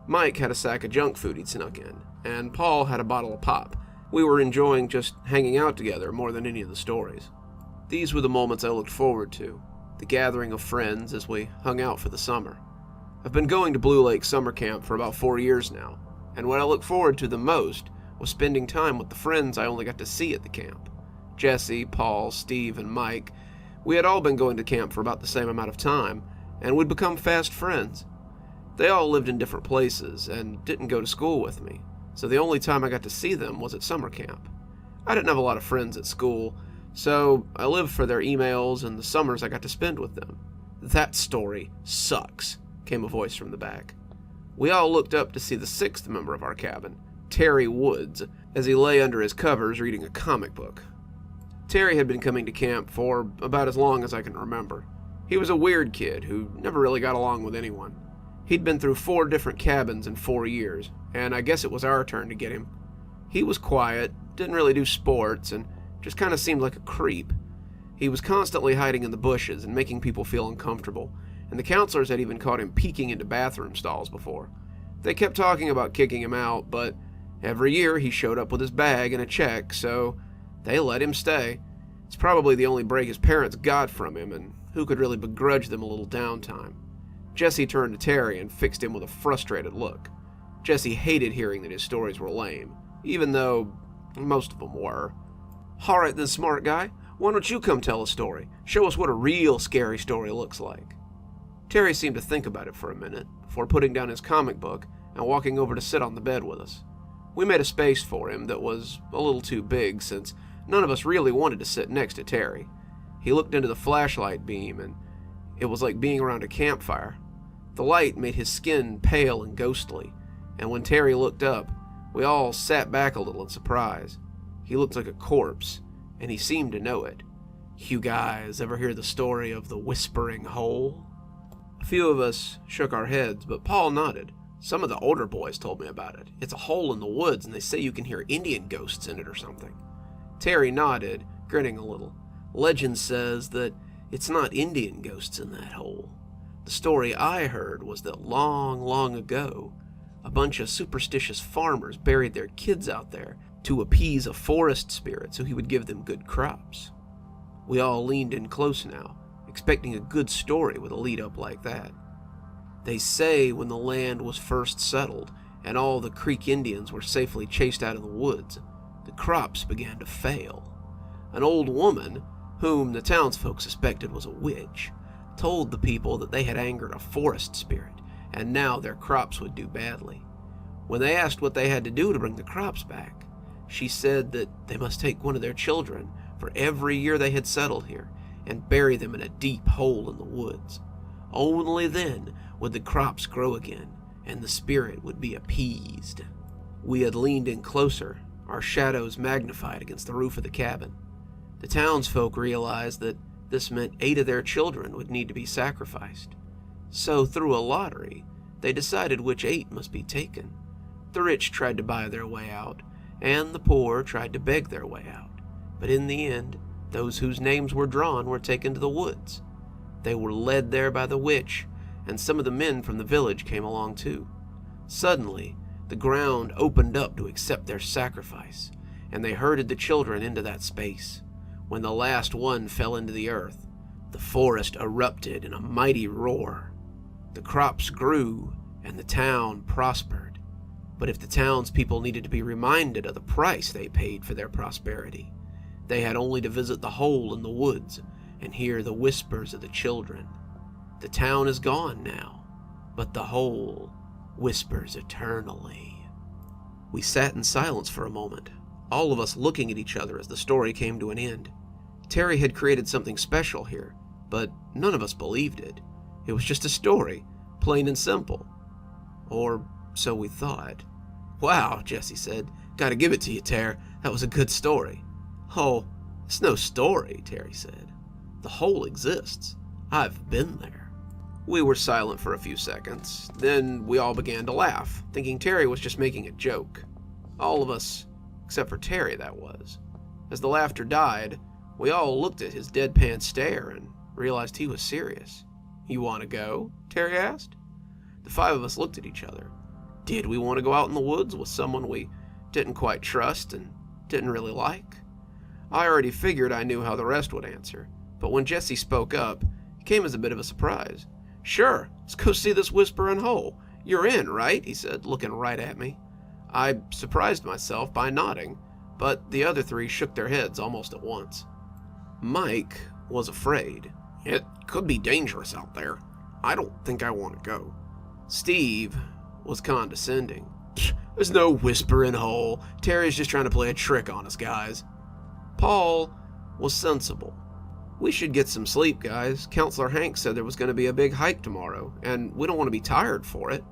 S1: Mike had a sack of junk food he'd snuck in, and Paul had a bottle of pop. We were enjoying just hanging out together more than any of the stories. These were the moments I looked forward to, the gathering of friends as we hung out for the summer. I've been going to Blue Lake summer camp for about 4 years now, and what I looked forward to the most was spending time with the friends I only got to see at the camp. Jesse, Paul, Steve, and Mike, we had all been going to camp for about the same amount of time, and we'd become fast friends. They all lived in different places and didn't go to school with me, so the only time I got to see them was at summer camp. I didn't have a lot of friends at school, so I lived for their emails and the summers I got to spend with them. "That story sucks," came a voice from the back. We all looked up to see the sixth member of our cabin, Terry Woods, as he lay under his covers reading a comic book. Terry had been coming to camp for about as long as I can remember. He was a weird kid who never really got along with anyone. He'd been through 4 different cabins in 4 years, and I guess it was our turn to get him. He was quiet, didn't really do sports, and just kind of seemed like a creep. He was constantly hiding in the bushes and making people feel uncomfortable, and the counselors had even caught him peeking into bathroom stalls before. They kept talking about kicking him out, but every year he showed up with his bag and a check, so they let him stay. It's probably the only break his parents got from him, and who could really begrudge them a little downtime? Jesse turned to Terry and fixed him with a frustrated look. Jesse hated hearing that his stories were lame, even though most of them were. "All right then, smart guy, why don't you come tell a story? Show us what a real scary story looks like." Terry seemed to think about it for a minute, before putting down his comic book and walking over to sit on the bed with us. We made a space for him that was a little too big, since none of us really wanted to sit next to Terry. He looked into the flashlight beam, and it was like being around a campfire. The light made his skin pale and ghostly, and when Terry looked up, we all sat back a little in surprise. He looked like a corpse, and he seemed to know it. "You guys ever hear the story of the Whispering Hole?" A few of us shook our heads, but Paul nodded. "Some of the older boys told me about it. It's a hole in the woods, and they say you can hear Indian ghosts in it or something." Terry nodded, grinning a little. "Legend says that it's not Indian ghosts in that hole. The story I heard was that long, long ago, a bunch of superstitious farmers buried their kids out there to appease a forest spirit so he would give them good crops." We all leaned in close now, expecting a good story with a lead-up like that. "They say when the land was first settled and all the Creek Indians were safely chased out of the woods, the crops began to fail. An old woman, whom the townsfolk suspected was a witch, told the people that they had angered a forest spirit, and now their crops would do badly. When they asked what they had to do to bring the crops back, she said that they must take one of their children for every year they had settled here and bury them in a deep hole in the woods. Only then would the crops grow again, and the spirit would be appeased." We had leaned in closer, our shadows magnified against the roof of the cabin. The townsfolk realized that this meant 8 of their children would need to be sacrificed. So through a lottery, they decided which 8 must be taken. The rich tried to buy their way out, and the poor tried to beg their way out. But in the end, those whose names were drawn were taken to the woods. They were led there by the witch, and some of the men from the village came along too. Suddenly, the ground opened up to accept their sacrifice, and they herded the children into that space. When the last one fell into the earth, the forest erupted in a mighty roar. The crops grew, and the town prospered. But if the townspeople needed to be reminded of the price they paid for their prosperity, they had only to visit the hole in the woods and hear the whispers of the children. The town is gone now, but the hole whispers eternally. We sat in silence for a moment, all of us looking at each other as the story came to an end. Terry had created something special here, but none of us believed it. It was just a story, plain and simple. Or so we thought. "Wow," Jesse said. "Gotta give it to you, Ter. That was a good story." "Oh, it's no story," Terry said. "The hole exists. I've been there." We were silent for a few seconds. Then we all began to laugh, thinking Terry was just making a joke. All of us, except for Terry, that was. As the laughter died, we all looked at his deadpan stare and realized he was serious. "You want to go?" Terry asked. The five of us looked at each other. Did we want to go out in the woods with someone we didn't quite trust and didn't really like? I already figured I knew how the rest would answer, but when Jesse spoke up, it came as a bit of a surprise. "Sure, let's go see this whispering hole. You're in, right?" he said, looking right at me. I surprised myself by nodding, but the other three shook their heads almost at once. Mike was afraid. "It could be dangerous out there. I don't think I want to go." Steve was condescending. "There's no whispering hole. Terry's just trying to play a trick on us, guys." Paul was sensible. "We should get some sleep, guys. Counselor Hank said there was going to be a big hike tomorrow, and we don't want to be tired for it."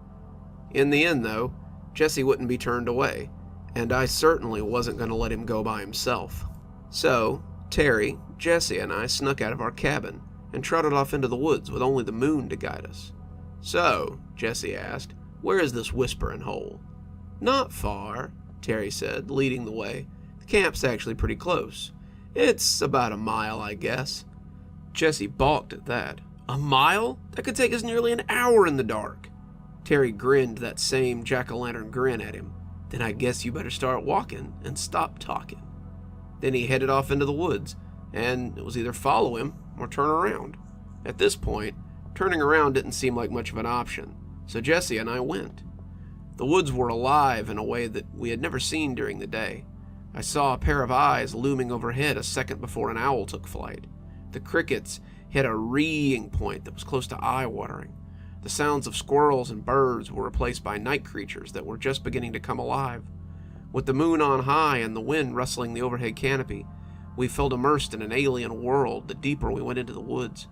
S1: In the end, though, Jesse wouldn't be turned away, and I certainly wasn't going to let him go by himself. So, Terry, Jesse, and I snuck out of our cabin and trotted off into the woods with only the moon to guide us. "So," Jesse asked, "where is this whispering hole?" "Not far," Terry said, leading the way. "The camp's actually pretty close. It's about a mile, I guess." Jesse balked at that. "A mile? That could take us nearly an hour in the dark." Terry grinned that same jack-o'-lantern grin at him. "Then I guess you better start walking and stop talking." Then he headed off into the woods, and it was either follow him or turn around. At this point, turning around didn't seem like much of an option, so Jesse and I went. The woods were alive in a way that we had never seen during the day. I saw a pair of eyes looming overhead a second before an owl took flight. The crickets hit a reeing point that was close to eye-watering. The sounds of squirrels and birds were replaced by night creatures that were just beginning to come alive. With the moon on high and the wind rustling the overhead canopy, we felt immersed in an alien world the deeper we went into the woods.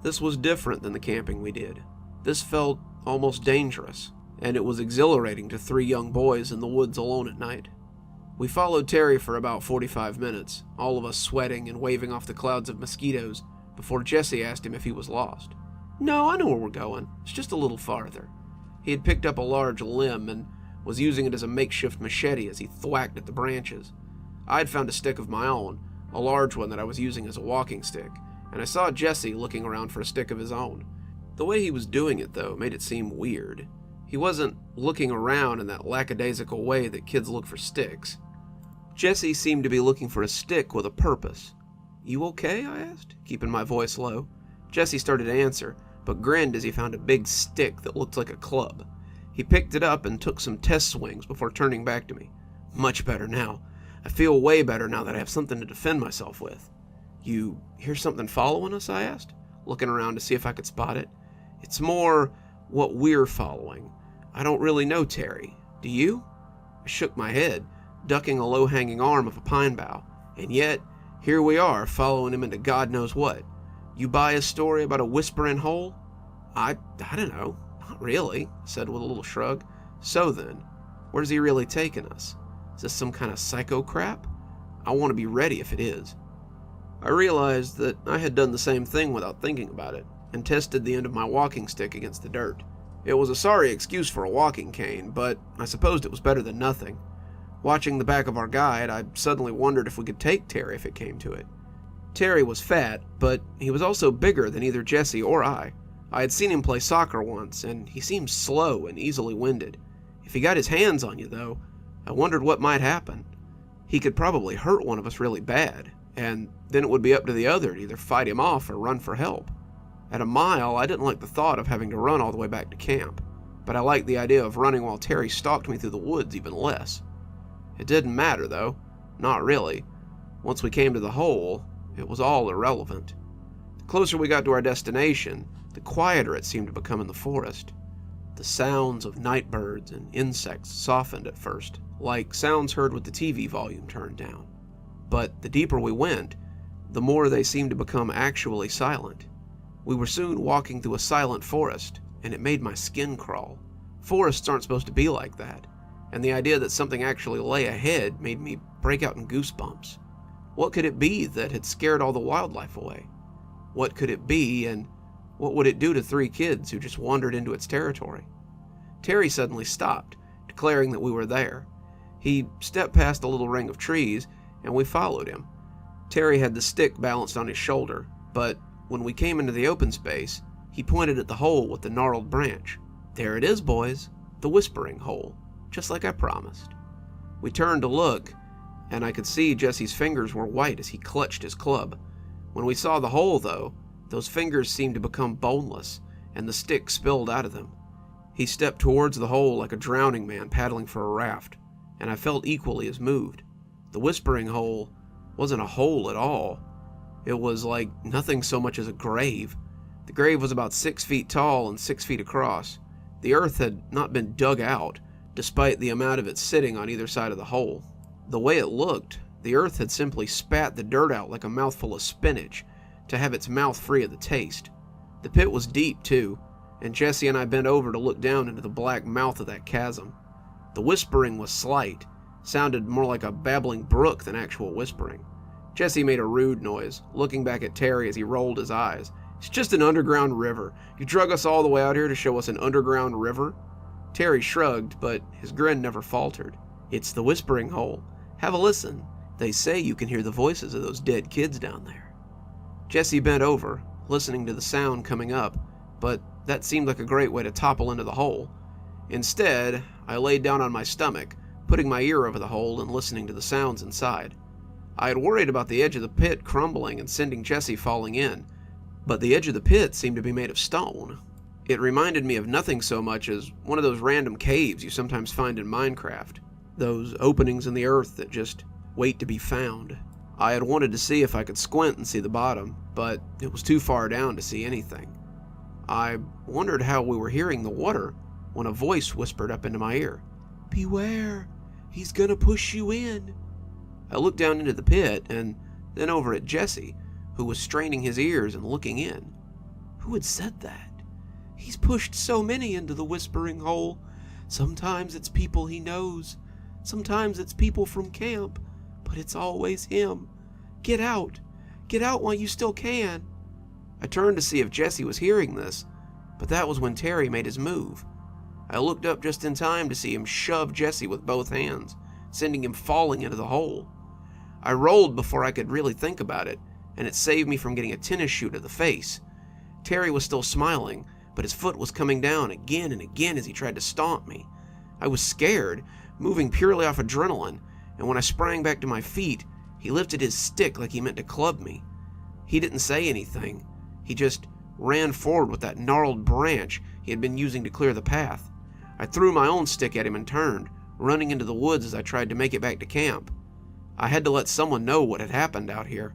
S1: This was different than the camping we did. This felt almost dangerous, and it was exhilarating to three young boys in the woods alone at night. We followed Terry for about 45 minutes, all of us sweating and waving off the clouds of mosquitoes, before Jesse asked him if he was lost. "No, I know where we're going. It's just a little farther." He had picked up a large limb and was using it as a makeshift machete as he thwacked at the branches. I had found a stick of my own, a large one that I was using as a walking stick, and I saw Jesse looking around for a stick of his own. The way he was doing it, though, made it seem weird. He wasn't looking around in that lackadaisical way that kids look for sticks. Jesse seemed to be looking for a stick with a purpose. "You okay?" I asked, keeping my voice low. Jesse started to answer, but grinned as he found a big stick that looked like a club. He picked it up and took some test swings before turning back to me. "Much better now. I feel way better now that I have something to defend myself with." "You hear something following us?" I asked, looking around to see if I could spot it. "It's more what we're following. I don't really know Terry. Do you?" I shook my head, ducking a low-hanging arm of a pine bough, and yet, here we are, following him into God knows what. "You buy a story about a whispering hole?" I don't know. "Not really," I said with a little shrug. "So then, where's he really taking us? Is this some kind of psycho crap? I want to be ready if it is." I realized that I had done the same thing without thinking about it, and tested the end of my walking stick against the dirt. It was a sorry excuse for a walking cane, but I supposed it was better than nothing. Watching the back of our guide, I suddenly wondered if we could take Terry if it came to it. Terry was fat, but he was also bigger than either Jesse or I. I had seen him play soccer once, and he seemed slow and easily winded. If he got his hands on you, though, I wondered what might happen. He could probably hurt one of us really bad, and then it would be up to the other to either fight him off or run for help. At a mile, I didn't like the thought of having to run all the way back to camp, but I liked the idea of running while Terry stalked me through the woods even less. It didn't matter, though. Not really. Once we came to the hole, it was all irrelevant. The closer we got to our destination, the quieter it seemed to become in the forest. The sounds of night birds and insects softened at first, like sounds heard with the TV volume turned down. But the deeper we went, the more they seemed to become actually silent. We were soon walking through a silent forest, and it made my skin crawl. Forests aren't supposed to be like that, and the idea that something actually lay ahead made me break out in goosebumps. What could it be that had scared all the wildlife away? What could it be, and what would it do to 3 kids who just wandered into its territory? Terry suddenly stopped, declaring that we were there. He stepped past a little ring of trees, and we followed him. Terry had the stick balanced on his shoulder, but when we came into the open space, he pointed at the hole with the gnarled branch. "There it is, boys, the whispering hole, just like I promised." We turned to look, and I could see Jesse's fingers were white as he clutched his club. When we saw the hole, though, those fingers seemed to become boneless, and the stick spilled out of them. He stepped towards the hole like a drowning man paddling for a raft, and I felt equally as moved. The whispering hole wasn't a hole at all. It was like nothing so much as a grave. The grave was about 6 feet tall and 6 feet across. The earth had not been dug out, despite the amount of it sitting on either side of the hole. The way it looked, the earth had simply spat the dirt out like a mouthful of spinach, to have its mouth free of the taste. The pit was deep, too, and Jesse and I bent over to look down into the black mouth of that chasm. The whispering was slight, sounded more like a babbling brook than actual whispering. Jesse made a rude noise, looking back at Terry as he rolled his eyes. "It's just an underground river. You drug us all the way out here to show us an underground river?" Terry shrugged, but his grin never faltered. "It's the whispering hole. Have a listen. They say you can hear the voices of those dead kids down there." Jesse bent over, listening to the sound coming up, but that seemed like a great way to topple into the hole. Instead, I laid down on my stomach, putting my ear over the hole and listening to the sounds inside. I had worried about the edge of the pit crumbling and sending Jesse falling in, but the edge of the pit seemed to be made of stone. It reminded me of nothing so much as one of those random caves you sometimes find in Minecraft, those openings in the earth that just wait to be found. I had wanted to see if I could squint and see the bottom, but it was too far down to see anything. I wondered how we were hearing the water when a voice whispered up into my ear, "Beware, he's gonna push you in." I looked down into the pit and then over at Jesse, who was straining his ears and looking in. Who had said that? He's pushed so many into the whispering hole. Sometimes it's people he knows. Sometimes it's people from camp. But it's always him. Get out. Get out while you still can. I turned to see if Jesse was hearing this, but that was when Terry made his move. I looked up just in time to see him shove Jesse with both hands, sending him falling into the hole. I rolled before I could really think about it, and it saved me from getting a tennis shoe to the face. Terry was still smiling, but his foot was coming down again and again as he tried to stomp me. I was scared, moving purely off adrenaline, and when I sprang back to my feet, he lifted his stick like he meant to club me. He didn't say anything. He just ran forward with that gnarled branch he had been using to clear the path. I threw my own stick at him and turned, running into the woods as I tried to make it back to camp. I had to let someone know what had happened out here.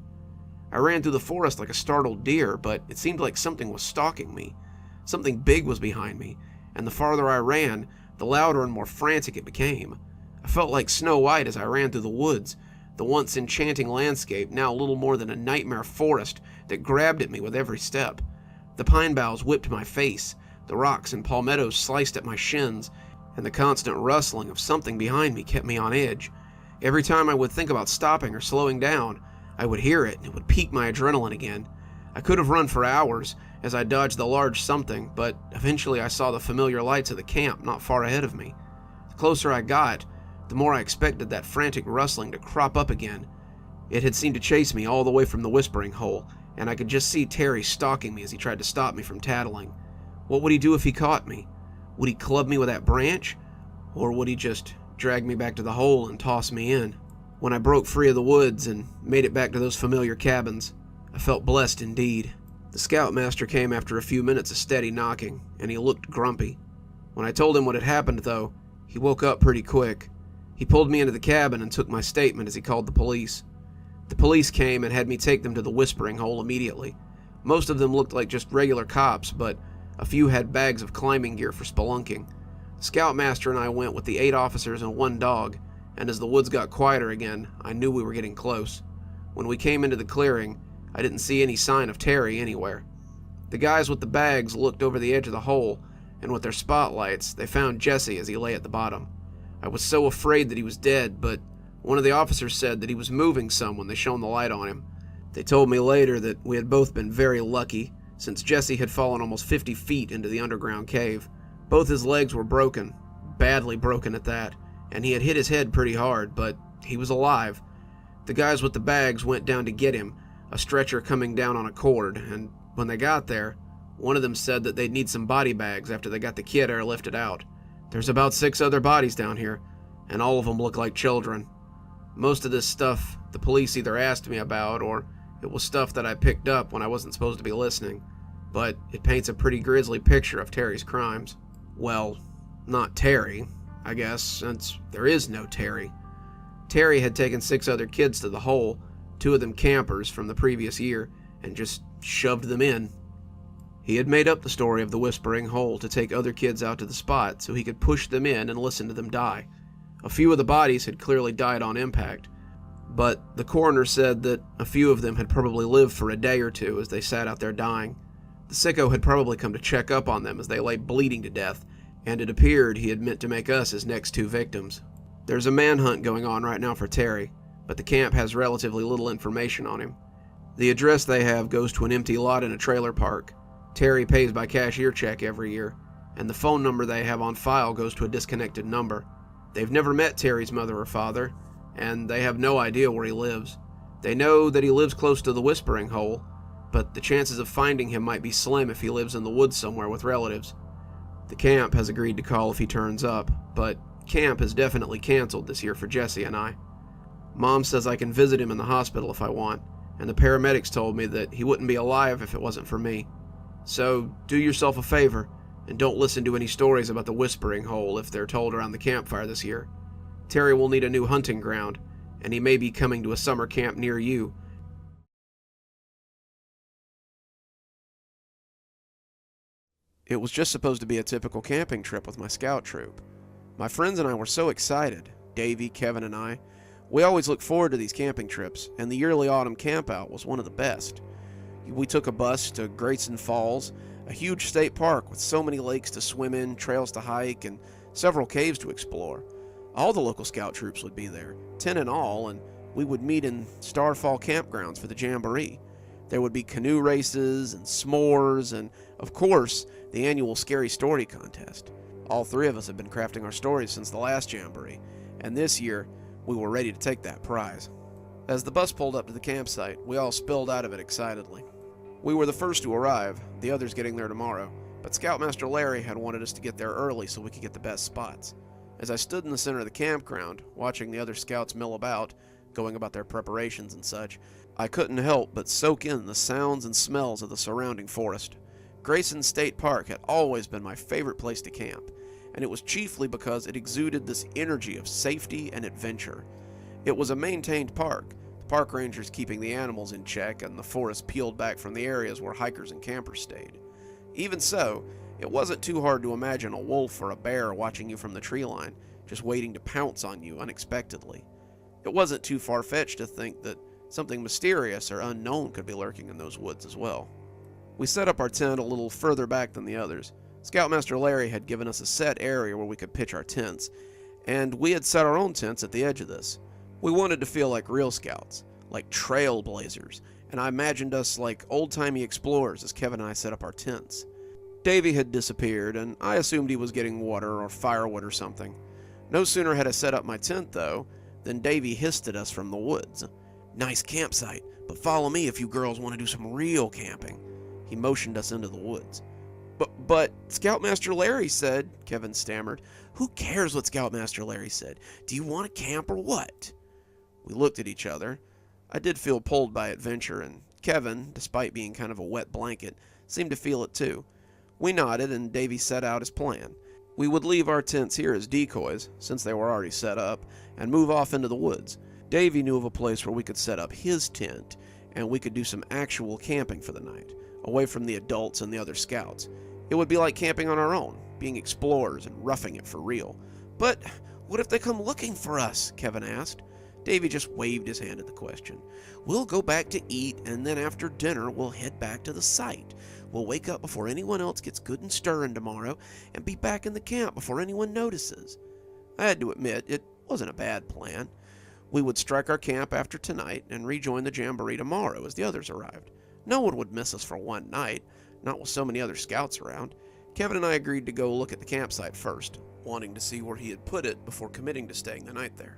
S1: I ran through the forest like a startled deer, but it seemed like something was stalking me. Something big was behind me, and the farther I ran, the louder and more frantic it became. I felt like Snow White as I ran through the woods, the once enchanting landscape now little more than a nightmare forest that grabbed at me with every step. The pine boughs whipped my face, the rocks and palmettos sliced at my shins, and the constant rustling of something behind me kept me on edge. Every time I would think about stopping or slowing down, I would hear it and it would pique my adrenaline again. I could have run for hours as I dodged the large something, but eventually I saw the familiar lights of the camp not far ahead of me. The closer I got, the more I expected that frantic rustling to crop up again. It had seemed to chase me all the way from the whispering hole, and I could just see Terry stalking me as he tried to stop me from tattling. What would he do if he caught me? Would he club me with that branch? Or would he just drag me back to the hole and toss me in? When I broke free of the woods and made it back to those familiar cabins, I felt blessed indeed. The scoutmaster came after a few minutes of steady knocking, and he looked grumpy. When I told him what had happened, though, he woke up pretty quick. He pulled me into the cabin and took my statement as he called the police. The police came and had me take them to the whispering hole immediately. Most of them looked like just regular cops, but A few had bags of climbing gear for spelunking. The scoutmaster and I went with the 8 officers and 1 dog, and as the woods got quieter again, I knew we were getting close. When we came into the clearing, I didn't see any sign of Terry anywhere. The guys with the bags looked over the edge of the hole, and with their spotlights, they found Jesse as he lay at the bottom. I was so afraid that he was dead, but one of the officers said that he was moving some when they shone the light on him. They told me later that we had both been very lucky, since Jesse had fallen almost 50 feet into the underground cave. Both his legs were broken, badly broken at that, and he had hit his head pretty hard, but he was alive. The guys with the bags went down to get him, a stretcher coming down on a cord, and when they got there, one of them said that they'd need some body bags after they got the kid airlifted out. There's about 6 other bodies down here, and all of them look like children. Most of this stuff the police either asked me about, or it was stuff that I picked up when I wasn't supposed to be listening, but it paints a pretty grisly picture of Terry's crimes. Well, not Terry, I guess, since there is no Terry. Terry had taken 6 other kids to the hole, 2 of them campers from the previous year, and just shoved them in. He had made up the story of the Whispering Hole to take other kids out to the spot so he could push them in and listen to them die. A few of the bodies had clearly died on impact, but the coroner said that a few of them had probably lived for a day or 2 as they sat out there dying. The sicko had probably come to check up on them as they lay bleeding to death, and it appeared he had meant to make us his next 2 victims. There's a manhunt going on right now for Terry, but the camp has relatively little information on him. The address they have goes to an empty lot in a trailer park. Terry pays by cashier check every year, and the phone number they have on file goes to a disconnected number. They've never met Terry's mother or father, and they have no idea where he lives. They know that he lives close to the Whispering Hole, but the chances of finding him might be slim if he lives in the woods somewhere with relatives. The camp has agreed to call if he turns up, but camp is definitely canceled this year for Jesse and I. Mom says I can visit him in the hospital if I want, and the paramedics told me that he wouldn't be alive if it wasn't for me. So do yourself a favor, and don't listen to any stories about the Whispering Hole if they're told around the campfire this year. Terry will need a new hunting ground, and he may be coming to a summer camp near you. It was just supposed to be a typical camping trip with my scout troop. My friends and I were so excited, Davey, Kevin, and I. We always look forward to these camping trips, and the yearly autumn campout was one of the best. We took a bus to Grayson Falls, a huge state park with so many lakes to swim in, trails to hike, and several caves to explore. All the local scout troops would be there, 10 in all, and we would meet in Starfall campgrounds for the jamboree. There would be canoe races and s'mores, and, of course, the annual Scary Story contest. All 3 of us have been crafting our stories since the last jamboree, and this year, we were ready to take that prize. As the bus pulled up to the campsite, we all spilled out of it excitedly. We were the first to arrive, the others getting there tomorrow, but Scoutmaster Larry had wanted us to get there early so we could get the best spots. As I stood in the center of the campground, watching the other scouts mill about, going about their preparations and such, I couldn't help but soak in the sounds and smells of the surrounding forest. Grayson State Park had always been my favorite place to camp, and it was chiefly because it exuded this energy of safety and adventure. It was a maintained park, the park rangers keeping the animals in check and the forest peeled back from the areas where hikers and campers stayed. Even so, it wasn't too hard to imagine a wolf or a bear watching you from the tree line, just waiting to pounce on you unexpectedly. It wasn't too far-fetched to think that something mysterious or unknown could be lurking in those woods as well. We set up our tent a little further back than the others. Scoutmaster Larry had given us a set area where we could pitch our tents, and we had set our own tents at the edge of this. We wanted to feel like real scouts, like trailblazers, and I imagined us like old-timey explorers as Kevin and I set up our tents. Davey had disappeared, and I assumed he was getting water or firewood or something. No sooner had I set up my tent, though, than Davey hissed at us from the woods. "Nice campsite, but follow me if you girls want to do some real camping." He motioned us into the woods. But Scoutmaster Larry said," Kevin stammered. "Who cares what Scoutmaster Larry said? Do you want to camp or what?" We looked at each other. I did feel pulled by adventure, and Kevin, despite being kind of a wet blanket, seemed to feel it too. We nodded, and Davey set out his plan. We would leave our tents here as decoys, since they were already set up, and move off into the woods. Davey knew of a place where we could set up his tent, and we could do some actual camping for the night, away from the adults and the other scouts. It would be like camping on our own, being explorers and roughing it for real. But what if they come looking for us? Kevin asked. Davy just waved his hand at the question. We'll go back to eat, and then after dinner we'll head back to the site. We'll wake up before anyone else gets good and stirring tomorrow, and be back in the camp before anyone notices. I had to admit, it wasn't a bad plan. We would strike our camp after tonight and rejoin the jamboree tomorrow as the others arrived. No one would miss us for one night, not with so many other scouts around. Kevin and I agreed to go look at the campsite first, wanting to see where he had put it before committing to staying the night there.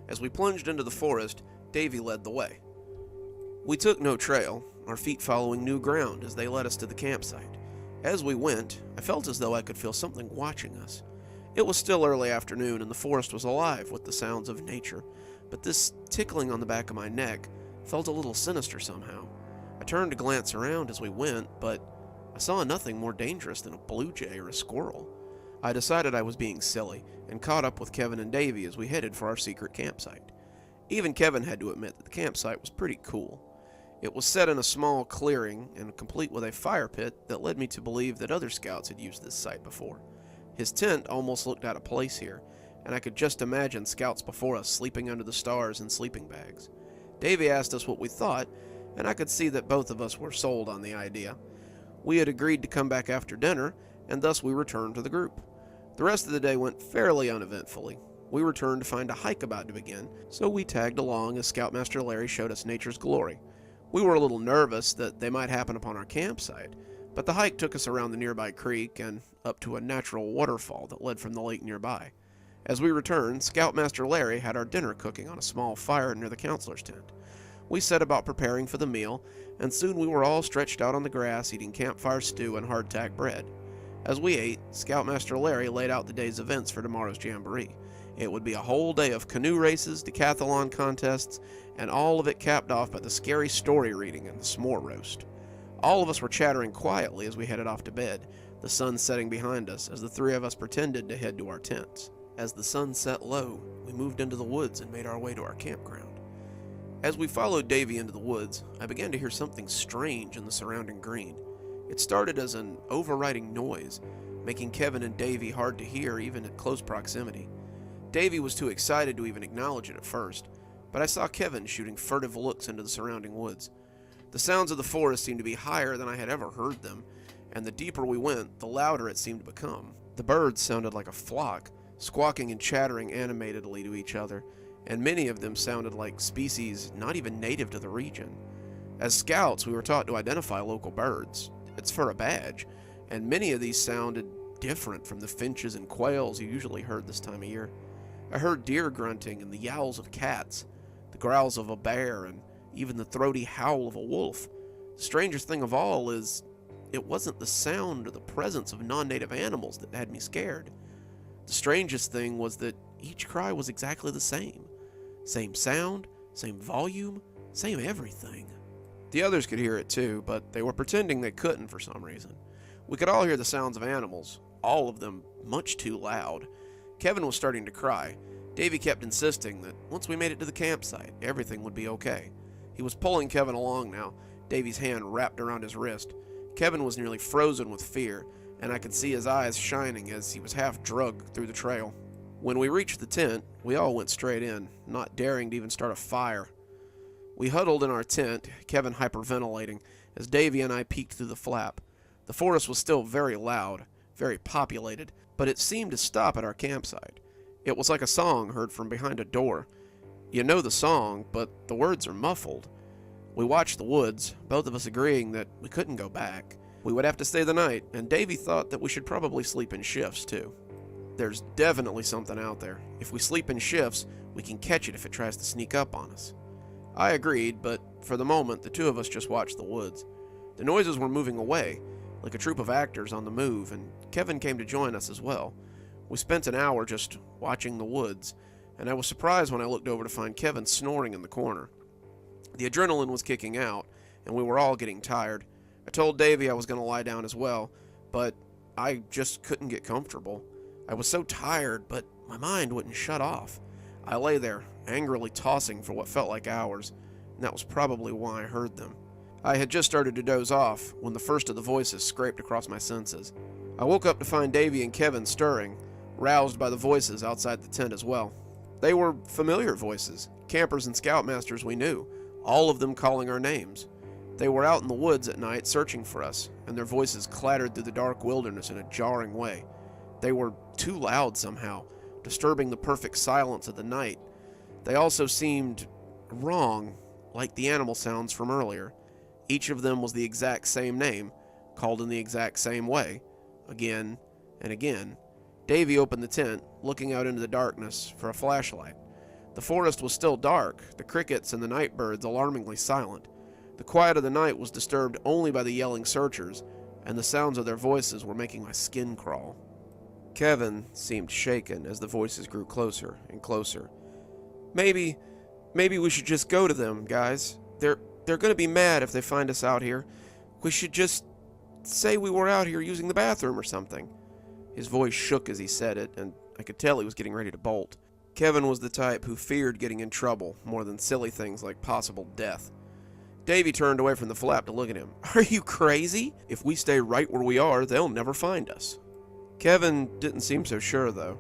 S1: As we plunged into the forest, Davy led the way. We took no trail, our feet following new ground as they led us to the campsite. As we went, I felt as though I could feel something watching us. It was still early afternoon and the forest was alive with the sounds of nature, but this tickling on the back of my neck felt a little sinister somehow. I turned to glance around as we went, but I saw nothing more dangerous than a blue jay or a squirrel. I decided I was being silly, and caught up with Kevin and Davy as we headed for our secret campsite. Even Kevin had to admit that the campsite was pretty cool. It was set in a small clearing, and complete with a fire pit that led me to believe that other scouts had used this site before. His tent almost looked out of place here, and I could just imagine scouts before us sleeping under the stars in sleeping bags. Davy asked us what we thought, and I could see that both of us were sold on the idea. We had agreed to come back after dinner, and thus we returned to the group. The rest of the day went fairly uneventfully. We returned to find a hike about to begin, so we tagged along as Scoutmaster Larry showed us nature's glory. We were a little nervous that they might happen upon our campsite, but the hike took us around the nearby creek and up to a natural waterfall that led from the lake nearby. As we returned, Scoutmaster Larry had our dinner cooking on a small fire near the counselor's tent. We set about preparing for the meal, and soon we were all stretched out on the grass eating campfire stew and hardtack bread. As we ate, Scoutmaster Larry laid out the day's events for tomorrow's jamboree. It would be a whole day of canoe races, decathlon contests, and all of it capped off by the scary story reading and the s'more roast. All of us were chattering quietly as we headed off to bed, the sun setting behind us as the three of us pretended to head to our tents. As the sun set low, we moved into the woods and made our way to our campground. As we followed Davy into the woods, I began to hear something strange in the surrounding green. It started as an overriding noise, making Kevin and Davy hard to hear even at close proximity. Davy was too excited to even acknowledge it at first, but I saw Kevin shooting furtive looks into the surrounding woods. The sounds of the forest seemed to be higher than I had ever heard them, and the deeper we went, the louder it seemed to become. The birds sounded like a flock, squawking and chattering animatedly to each other, and many of them sounded like species not even native to the region. As scouts, we were taught to identify local birds. It's for a badge, and many of these sounded different from the finches and quails you usually heard this time of year. I heard deer grunting and the yowls of cats, the growls of a bear, and even the throaty howl of a wolf. The strangest thing of all is, it wasn't the sound or the presence of non-native animals that had me scared. The strangest thing was that each cry was exactly the same. Same sound, same volume, same everything. The others could hear it too, but they were pretending they couldn't for some reason. We could all hear the sounds of animals, all of them much too loud. Kevin was starting to cry. Davy kept insisting that once we made it to the campsite, everything would be okay. He was pulling Kevin along now, Davy's hand wrapped around his wrist. Kevin was nearly frozen with fear, and I could see his eyes shining as he was half drugged through the trail. When we reached the tent, we all went straight in, not daring to even start a fire. We huddled in our tent, Kevin hyperventilating, as Davy and I peeked through the flap. The forest was still very loud, very populated, but it seemed to stop at our campsite. It was like a song heard from behind a door. You know the song, but the words are muffled. We watched the woods, both of us agreeing that we couldn't go back. We would have to stay the night, and Davy thought that we should probably sleep in shifts too. There's definitely something out there. If we sleep in shifts, we can catch it if it tries to sneak up on us. I agreed, but for the moment, the two of us just watched the woods. The noises were moving away, like a troupe of actors on the move, and Kevin came to join us as well. We spent an hour just watching the woods, and I was surprised when I looked over to find Kevin snoring in the corner. The adrenaline was kicking out, and we were all getting tired. I told Davy I was going to lie down as well, but I just couldn't get comfortable. I was so tired, but my mind wouldn't shut off. I lay there, angrily tossing for what felt like hours, and that was probably why I heard them. I had just started to doze off when the first of the voices scraped across my senses. I woke up to find Davy and Kevin stirring, roused by the voices outside the tent as well. They were familiar voices, campers and scoutmasters we knew, all of them calling our names. They were out in the woods at night searching for us, and their voices clattered through the dark wilderness in a jarring way. They were too loud somehow, disturbing the perfect silence of the night. They also seemed wrong, like the animal sounds from earlier. Each of them was the exact same name, called in the exact same way, again and again. Davy opened the tent, looking out into the darkness for a flashlight. The forest was still dark, the crickets and the night birds alarmingly silent. The quiet of the night was disturbed only by the yelling searchers, and the sounds of their voices were making my skin crawl. Kevin seemed shaken as the voices grew closer and closer. Maybe we should just go to them, guys. They're gonna be mad if they find us out here. We should just say we were out here using the bathroom or something. His voice shook as he said it, and I could tell he was getting ready to bolt. Kevin was the type who feared getting in trouble more than silly things like possible death. Davy turned away from the flap to look at him. Are you crazy? If we stay right where we are, they'll never find us. Kevin didn't seem so sure, though.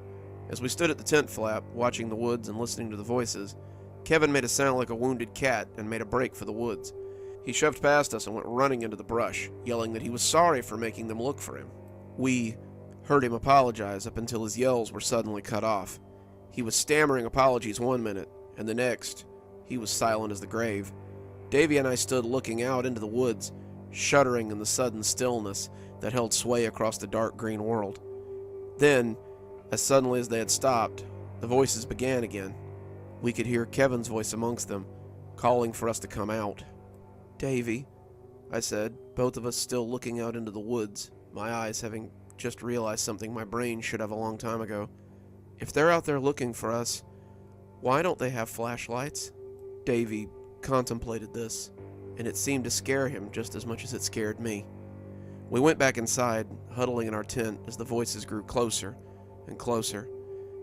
S1: As we stood at the tent flap, watching the woods and listening to the voices, Kevin made a sound like a wounded cat and made a break for the woods. He shoved past us and went running into the brush, yelling that he was sorry for making them look for him. We heard him apologize up until his yells were suddenly cut off. He was stammering apologies one minute, and the next, he was silent as the grave. Davy and I stood looking out into the woods, shuddering in the sudden stillness that held sway across the dark green world. Then, as suddenly as they had stopped, the voices began again. We could hear Kevin's voice amongst them, calling for us to come out. Davy, I said, both of us still looking out into the woods, my eyes having just realized something my brain should have a long time ago. If they're out there looking for us, why don't they have flashlights? Davy contemplated this, and it seemed to scare him just as much as it scared me. We went back inside, huddling in our tent as the voices grew closer and closer.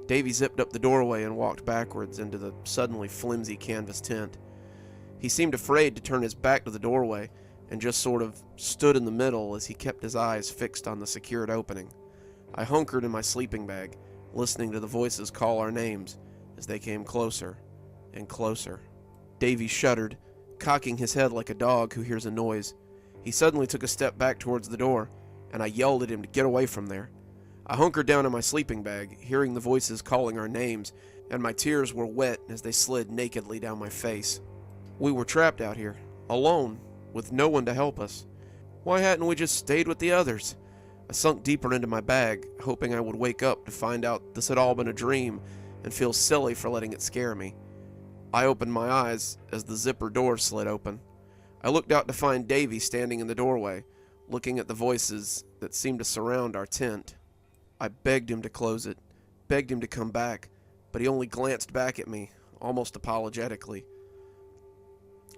S1: Davy zipped up the doorway and walked backwards into the suddenly flimsy canvas tent. He seemed afraid to turn his back to the doorway and just sort of stood in the middle as he kept his eyes fixed on the secured opening. I hunkered in my sleeping bag, listening to the voices call our names as they came closer and closer. Davy shuddered, cocking his head like a dog who hears a noise. He suddenly took a step back towards the door, and I yelled at him to get away from there. I hunkered down in my sleeping bag, hearing the voices calling our names, and my tears were wet as they slid nakedly down my face. We were trapped out here, alone, with no one to help us. Why hadn't we just stayed with the others? I sunk deeper into my bag, hoping I would wake up to find out this had all been a dream and feel silly for letting it scare me. I opened my eyes as the zipper door slid open. I looked out to find Davy standing in the doorway, looking at the voices that seemed to surround our tent. I begged him to close it, begged him to come back, but he only glanced back at me, almost apologetically.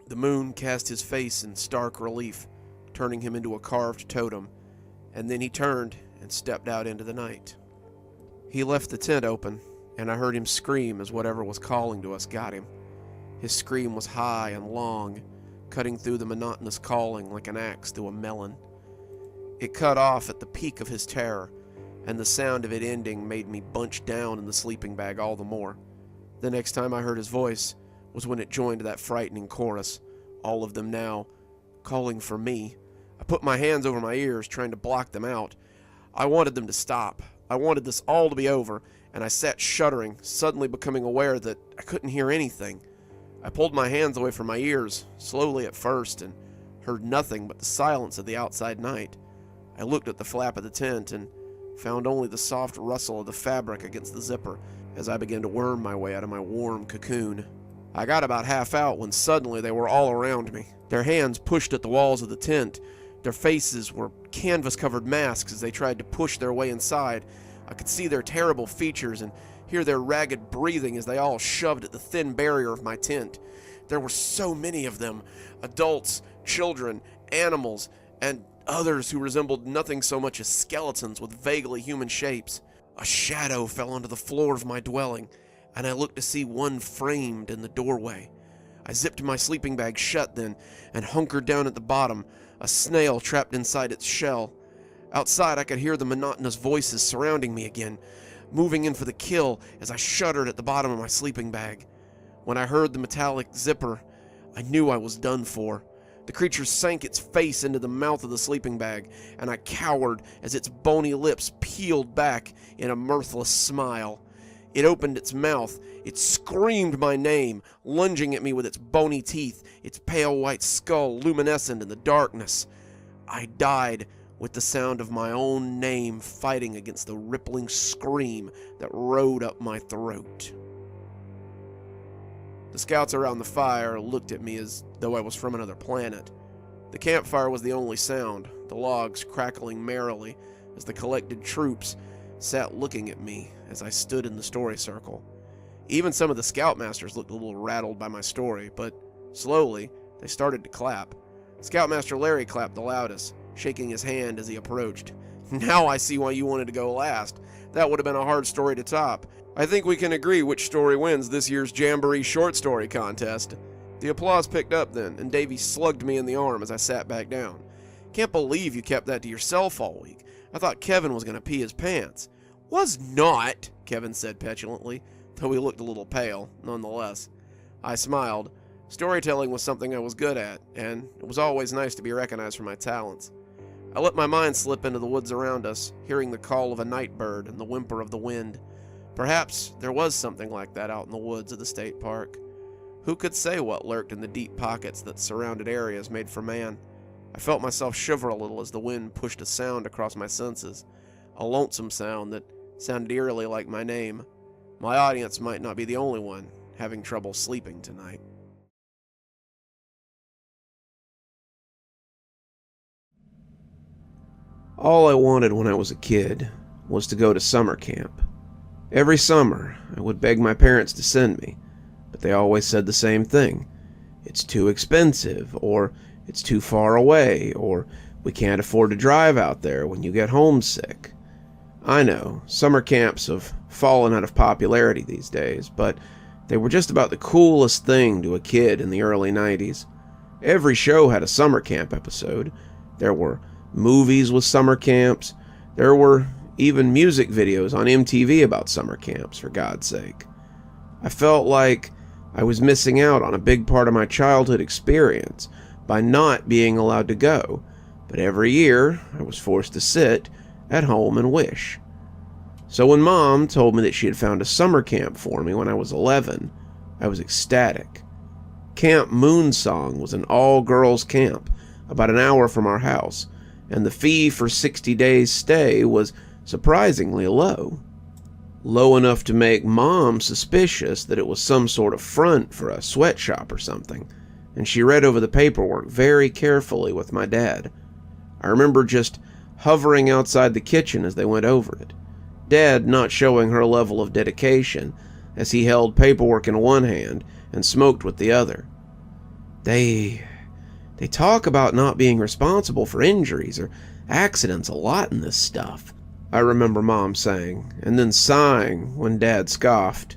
S1: The moon cast his face in stark relief, turning him into a carved totem, and then he turned and stepped out into the night. He left the tent open, and I heard him scream as whatever was calling to us got him. His scream was high and long, cutting through the monotonous calling like an axe through a melon. It cut off at the peak of his terror, and the sound of it ending made me bunch down in the sleeping bag all the more. The next time I heard his voice was when it joined that frightening chorus, all of them now calling for me. I put my hands over my ears, trying to block them out. I wanted them to stop. I wanted this all to be over, and I sat shuddering, suddenly becoming aware that I couldn't hear anything. I pulled my hands away from my ears, slowly at first, and heard nothing but the silence of the outside night. I looked at the flap of the tent and found only the soft rustle of the fabric against the zipper as I began to worm my way out of my warm cocoon. I got about half out when suddenly they were all around me. Their hands pushed at the walls of the tent. Their faces were canvas-covered masks as they tried to push their way inside. I could see their terrible features and hear their ragged breathing as they all shoved at the thin barrier of my tent. There were so many of them, adults, children, animals, and others who resembled nothing so much as skeletons with vaguely human shapes. A shadow fell onto the floor of my dwelling, and I looked to see one framed in the doorway. I zipped my sleeping bag shut then and hunkered down at the bottom, a snail trapped inside its shell. Outside, I could hear the monotonous voices surrounding me again, moving in for the kill as I shuddered at the bottom of my sleeping bag. When I heard the metallic zipper, I knew I was done for. The creature sank its face into the mouth of the sleeping bag, and I cowered as its bony lips peeled back in a mirthless smile. It opened its mouth. It screamed my name, lunging at me with its bony teeth, its pale white skull luminescent in the darkness. I died with the sound of my own name fighting against the rippling scream that rode up my throat. The scouts around the fire looked at me as though I was from another planet. The campfire was the only sound, the logs crackling merrily as the collected troops sat looking at me as I stood in the story circle. Even some of the scoutmasters looked a little rattled by my story, but slowly they started to clap. Scoutmaster Larry clapped the loudest, shaking his hand as he approached. "Now I see why you wanted to go last. That would have been a hard story to top. I think we can agree which story wins this year's Jamboree Short Story Contest." The applause picked up then, and Davy slugged me in the arm as I sat back down. "Can't believe you kept that to yourself all week. I thought Kevin was going to pee his pants." "Was not," Kevin said petulantly, though he looked a little pale, nonetheless. I smiled. Storytelling was something I was good at, and it was always nice to be recognized for my talents. I let my mind slip into the woods around us, hearing the call of a night bird and the whimper of the wind. Perhaps there was something like that out in the woods of the state park. Who could say what lurked in the deep pockets that surrounded areas made for man? I felt myself shiver a little as the wind pushed a sound across my senses, a lonesome sound that sounded eerily like my name. My audience might not be the only one having trouble sleeping tonight. All I wanted when I was a kid was to go to summer camp. Every summer, I would beg my parents to send me, but they always said the same thing. It's too expensive, or it's too far away, or we can't afford to drive out there when you get homesick. I know, summer camps have fallen out of popularity these days, but they were just about the coolest thing to a kid in the early 90s. Every show had a summer camp episode. There were movies with summer camps. There were even music videos on MTV about summer camps, for God's sake. I felt like I was missing out on a big part of my childhood experience by not being allowed to go, but every year I was forced to sit at home and wish. So when Mom told me that she had found a summer camp for me when I was 11, I was ecstatic. Camp Moonsong was an all-girls camp about an hour from our house, and the fee for 60 days' stay was surprisingly low. Low enough to make Mom suspicious that it was some sort of front for a sweatshop or something, and she read over the paperwork very carefully with my dad. I remember just hovering outside the kitchen as they went over it, Dad not showing her level of dedication as he held paperwork in one hand and smoked with the other. They talk about not being responsible for injuries or accidents a lot in this stuff, I remember Mom saying, and then sighing when Dad scoffed.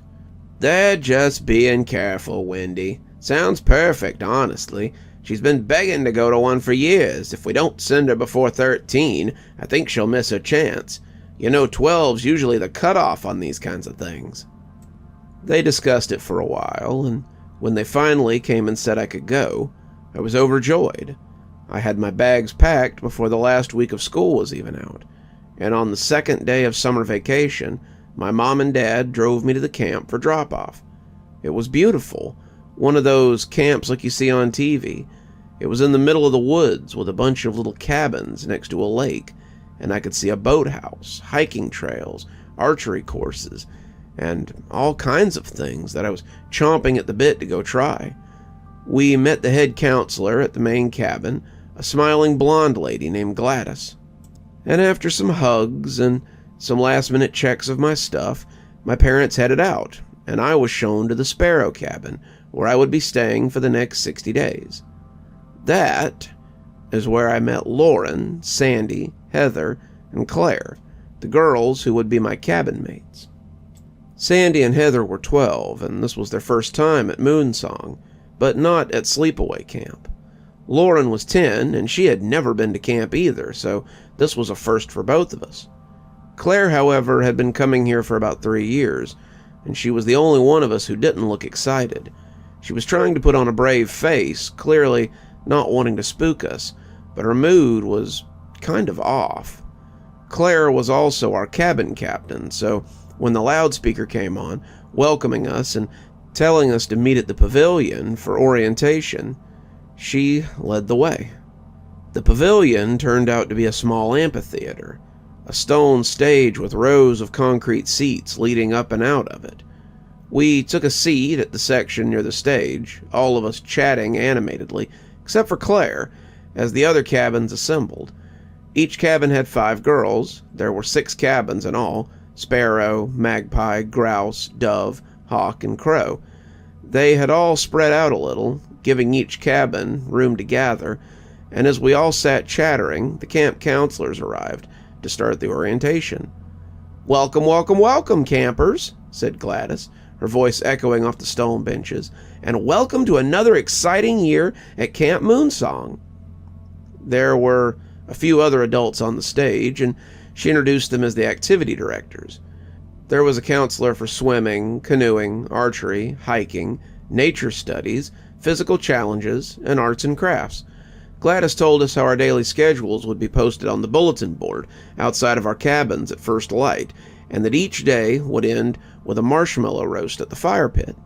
S1: "They're just being careful, Wendy. Sounds perfect, honestly. She's been begging to go to one for years. If we don't send her before 13, I think she'll miss her chance. You know, 12's usually the cutoff on these kinds of things." They discussed it for a while, and when they finally came and said I could go, I was overjoyed. I had my bags packed before the last week of school was even out, and on the second day of summer vacation, my mom and dad drove me to the camp for drop-off. It was beautiful, one of those camps like you see on TV. It was in the middle of the woods with a bunch of little cabins next to a lake, and I could see a boathouse, hiking trails, archery courses, and all kinds of things that I was chomping at the bit to go try. We met the head counselor at the main cabin, a smiling blonde lady named Gladys. And after some hugs and some last-minute checks of my stuff, my parents headed out, and I was shown to the Sparrow cabin, where I would be staying for the next 60 days. That is where I met Lauren, Sandy, Heather, and Claire, the girls who would be my cabin mates. Sandy and Heather were 12, and this was their first time at Moonsong, but not at sleepaway camp. Lauren was 10, and she had never been to camp either, so this was a first for both of us. Claire, however, had been coming here for about 3 years, and she was the only one of us who didn't look excited. She was trying to put on a brave face, clearly not wanting to spook us, but her mood was kind of off. Claire was also our cabin captain, so when the loudspeaker came on, welcoming us and telling us to meet at the pavilion for orientation, she led the way. The pavilion turned out to be a small amphitheater, a stone stage with rows of concrete seats leading up and out of it. We took a seat at the section near the stage, all of us chatting animatedly, except for Claire, as the other cabins assembled. Each cabin had 5 girls. There were 6 cabins in all: sparrow, magpie, grouse, dove, hawk, and crow. They had all spread out a little, giving each cabin room to gather, and as we all sat chattering, the camp counselors arrived to start the orientation. "Welcome, welcome, welcome, campers," said Gladys, her voice echoing off the stone benches, "and welcome to another exciting year at Camp Moonsong." There were a few other adults on the stage, and she introduced them as the activity directors. There was a counselor for swimming, canoeing, archery, hiking, nature studies, physical challenges, and arts and crafts. Gladys told us how our daily schedules would be posted on the bulletin board outside of our cabins at first light, and that each day would end with a marshmallow roast at the fire pit.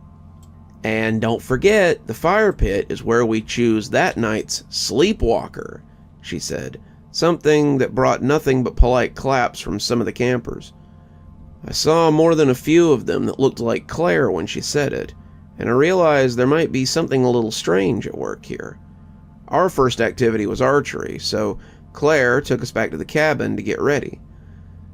S1: "And don't forget, the fire pit is where we choose that night's sleepwalker," she said, something that brought nothing but polite claps from some of the campers. I saw more than a few of them that looked like Claire when she said it, and I realized there might be something a little strange at work here. Our first activity was archery, so Claire took us back to the cabin to get ready.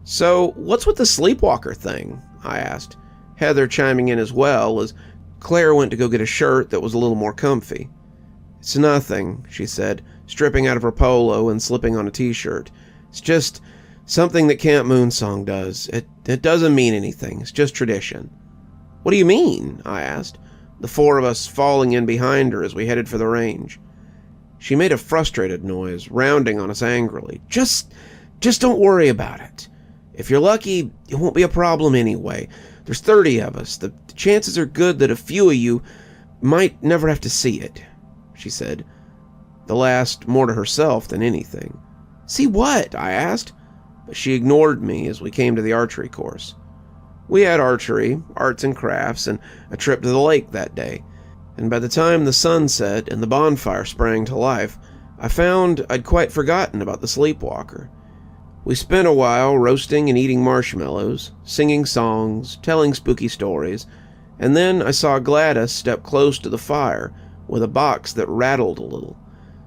S1: "So, what's with the sleepwalker thing?" I asked, Heather chiming in as well as Claire went to go get a shirt that was a little more comfy. "It's nothing," she said, stripping out of her polo and slipping on a t-shirt. "It's just something that Camp Moonsong does. It doesn't mean anything. It's just tradition." "What do you mean?" I asked, the 4 of us falling in behind her as we headed for the range. She made a frustrated noise, rounding on us angrily. Just don't worry about it. If you're lucky, it won't be a problem anyway. There's 30 of us. The chances are good that a few of you might never have to see it," she said, the last more to herself than anything. "See what?" I asked, but she ignored me as we came to the archery course. We had archery, arts and crafts, and a trip to the lake that day, and by the time the sun set and the bonfire sprang to life, I found I'd quite forgotten about the sleepwalker. We spent a while roasting and eating marshmallows, singing songs, telling spooky stories, and then I saw Gladys step close to the fire with a box that rattled a little.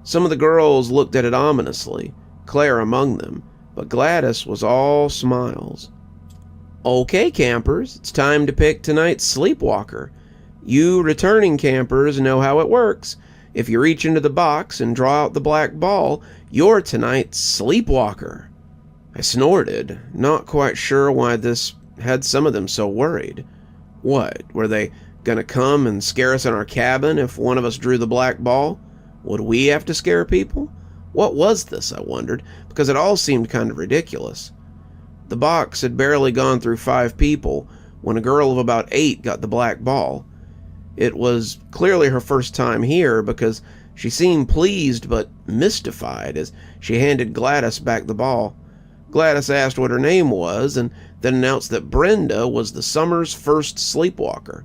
S1: Some of the girls looked at it ominously, Claire among them, but Gladys was all smiles. "Okay, campers, it's time to pick tonight's sleepwalker. You returning campers know how it works. If you reach into the box and draw out the black ball, you're tonight's sleepwalker." I snorted, not quite sure why this had some of them so worried. What, were they gonna come and scare us in our cabin if one of us drew the black ball? Would we have to scare people? What was this, I wondered, because it all seemed kind of ridiculous. The box had barely gone through 5 people when a girl of about 8 got the black ball. It was clearly her first time here because she seemed pleased but mystified as she handed Gladys back the ball. Gladys asked what her name was and then announced that Brenda was the summer's first sleepwalker.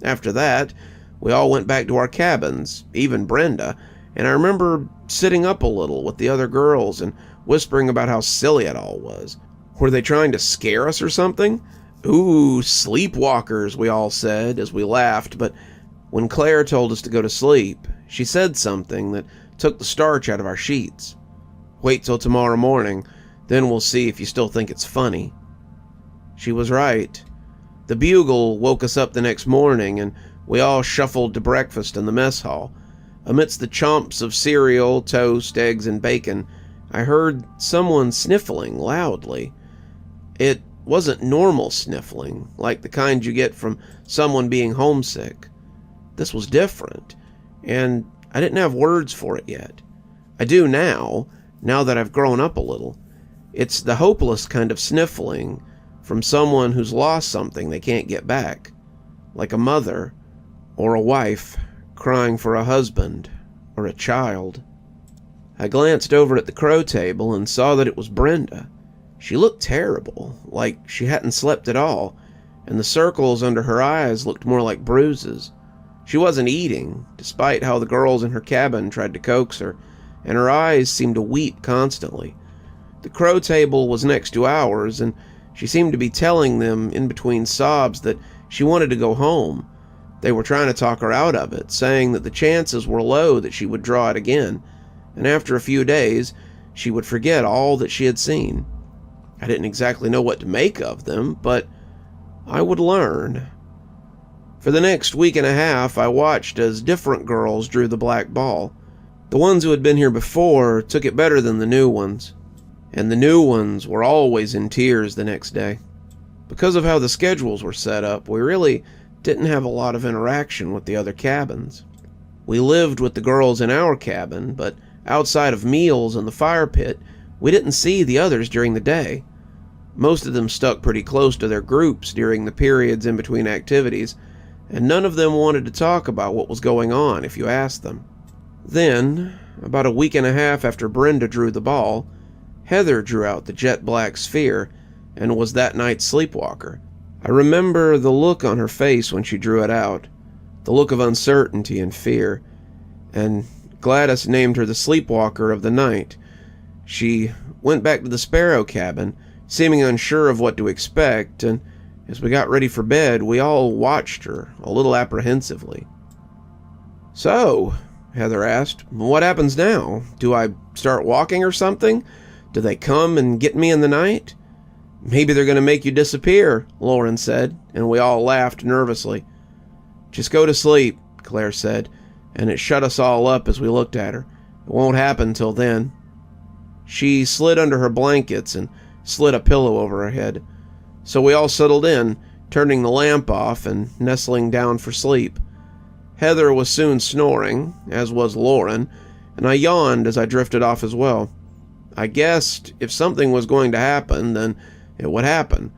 S1: After that, we all went back to our cabins, even Brenda, and I remember sitting up a little with the other girls and whispering about how silly it all was. Were they trying to scare us or something? "Ooh, sleepwalkers," we all said as we laughed, but when Claire told us to go to sleep, she said something that took the starch out of our sheets. "Wait till tomorrow morning, then we'll see if you still think it's funny." She was right. The bugle woke us up the next morning, and we all shuffled to breakfast in the mess hall. Amidst the chomps of cereal, toast, eggs, and bacon, I heard someone sniffling loudly. It wasn't normal sniffling, like the kind you get from someone being homesick. This was different. and I didn't have words for it yet. I do now that I've grown up a little. It's the hopeless kind of sniffling from someone who's lost something they can't get back, like a mother or a wife crying for a husband or a child. I glanced over at the crow table and saw that it was Brenda. She looked terrible, like she hadn't slept at all, and the circles under her eyes looked more like bruises. She wasn't eating, despite how the girls in her cabin tried to coax her, and her eyes seemed to weep constantly. The crow table was next to ours, and she seemed to be telling them in between sobs that she wanted to go home. They were trying to talk her out of it, saying that the chances were low that she would draw it again, and after a few days, she would forget all that she had seen. I didn't exactly know what to make of them, but I would learn. For the next week and a half, I watched as different girls drew the black ball. The ones who had been here before took it better than the new ones, and the new ones were always in tears the next day. Because of how the schedules were set up, we really didn't have a lot of interaction with the other cabins. We lived with the girls in our cabin, but outside of meals and the fire pit, we didn't see the others during the day. Most of them stuck pretty close to their groups during the periods in between activities, and none of them wanted to talk about what was going on if you asked them. Then, about a week and a half after Brenda drew the ball, Heather drew out the jet black sphere and was that night's sleepwalker. I remember the look on her face when she drew it out, the look of uncertainty and fear, and Gladys named her the sleepwalker of the night. She went back to the sparrow cabin, seeming unsure of what to expect, and as we got ready for bed, we all watched her a little apprehensively. "So," Heather asked, "what happens now? Do I start walking or something? Do they come and get me in the night?" "Maybe they're going to make you disappear," Lauren said, and we all laughed nervously. "Just go to sleep," Claire said, and it shut us all up as we looked at her. "It won't happen till then." She slid under her blankets and slid a pillow over her head. So we all settled in, turning the lamp off and nestling down for sleep. Heather was soon snoring, as was Lauren, and I yawned as I drifted off as well. I guessed if something was going to happen, then it would happen.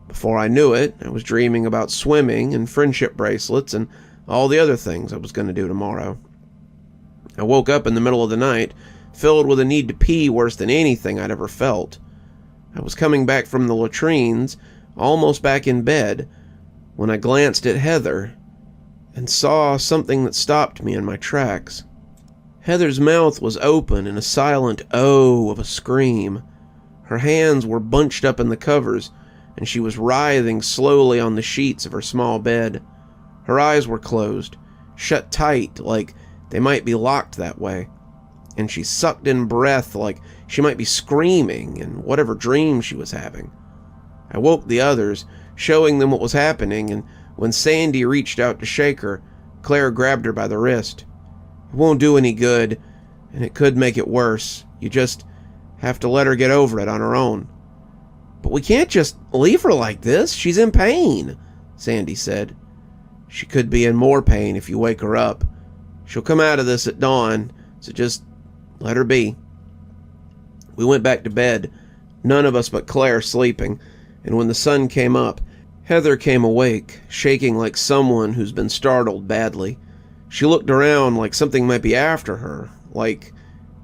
S1: Before I knew it, I was dreaming about swimming and friendship bracelets and all the other things I was going to do tomorrow. I woke up in the middle of the night, filled with a need to pee worse than anything I'd ever felt. I was coming back from the latrines, almost back in bed, when I glanced at Heather and saw something that stopped me in my tracks. Heather's mouth was open in a silent oh of a scream. Her hands were bunched up in the covers, and she was writhing slowly on the sheets of her small bed. Her eyes were closed, shut tight like they might be locked that way, and she sucked in breath like she might be screaming in whatever dream she was having. I woke the others, showing them what was happening, and when Sandy reached out to shake her, Claire grabbed her by the wrist. "It won't do any good, and it could make it worse. You just have to let her get over it on her own." "But we can't just leave her like this. She's in pain," Sandy said. "She could be in more pain if you wake her up. She'll come out of this at dawn, so just let her be." We went back to bed, none of us but Claire sleeping, and when the sun came up, Heather came awake, shaking like someone who's been startled badly. She looked around like something might be after her, like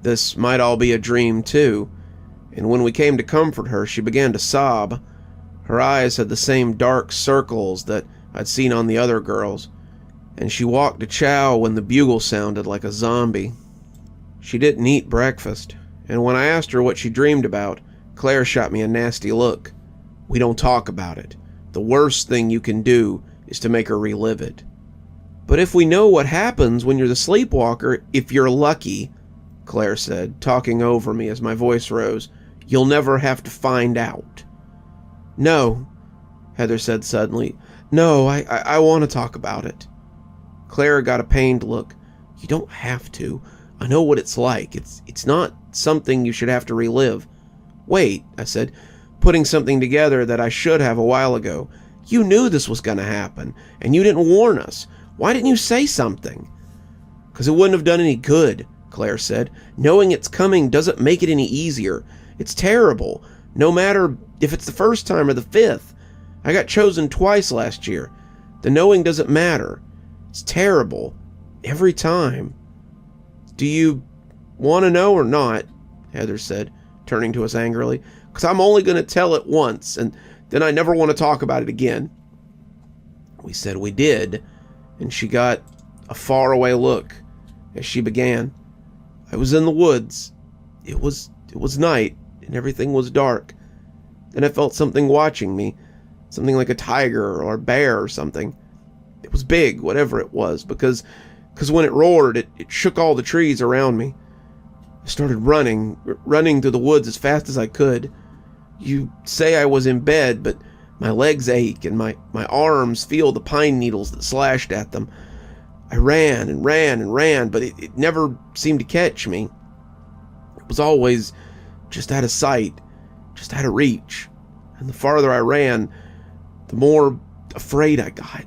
S1: this might all be a dream too, and when we came to comfort her, she began to sob. Her eyes had the same dark circles that I'd seen on the other girls, and she walked to chow when the bugle sounded like a zombie. She didn't eat breakfast, and when I asked her what she dreamed about, Claire shot me a nasty look. "We don't talk about it. The worst thing you can do is to make her relive it." "But if we know what happens when you're the sleepwalker, if you're lucky," Claire said, talking over me as my voice rose, "you'll never have to find out." "No," Heather said suddenly. "No, I want to talk about it." Claire got a pained look. "You don't have to. I know what it's like. It's not something you should have to relive." "Wait," I said, putting something together that I should have a while ago. "You knew this was going to happen, and you didn't warn us. Why didn't you say something?" "'Cause it wouldn't have done any good," Claire said. "Knowing it's coming doesn't make it any easier. It's terrible, no matter if it's the first time or the 5th. I got chosen twice last year. The knowing doesn't matter. It's terrible, every time." "Do you want to know or not?" Heather said, turning to us angrily. "'Cause I'm only going to tell it once, and then I never want to talk about it again." We said we did, and she got a faraway look as she began. "I was in the woods. It was night, and everything was dark. Then I felt something watching me, something like a tiger or a bear or something. It was big, whatever it was, because when it roared, it shook all the trees around me. I started running through the woods as fast as I could. You say I was in bed, but my legs ache and my arms feel the pine needles that slashed at them. I ran and ran and ran, but it never seemed to catch me. It was always just out of sight, just out of reach. And the farther I ran, the more afraid I got.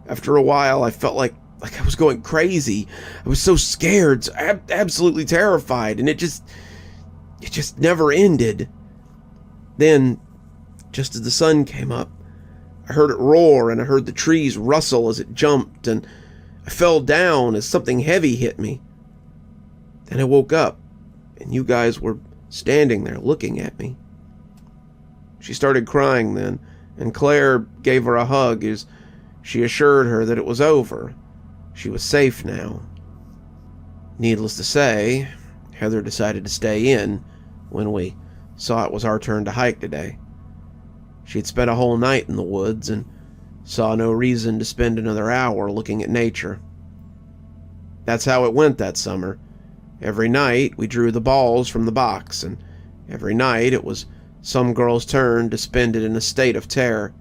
S1: After a while, I felt like I was going crazy. I was so scared, so absolutely terrified, and it just never ended. Then, just as the sun came up, I heard it roar, and I heard the trees rustle as it jumped, and I fell down as something heavy hit me. Then I woke up, and you guys were standing there looking at me." She started crying then, and Claire gave her a hug as she assured her that it was over. She was safe now. Needless to say, Heather decided to stay in when we saw it was our turn to hike today. She'd spent a whole night in the woods and saw no reason to spend another hour looking at nature. That's how it went that summer. Every night we drew the balls from the box, and every night it was some girl's turn to spend it in a state of terror.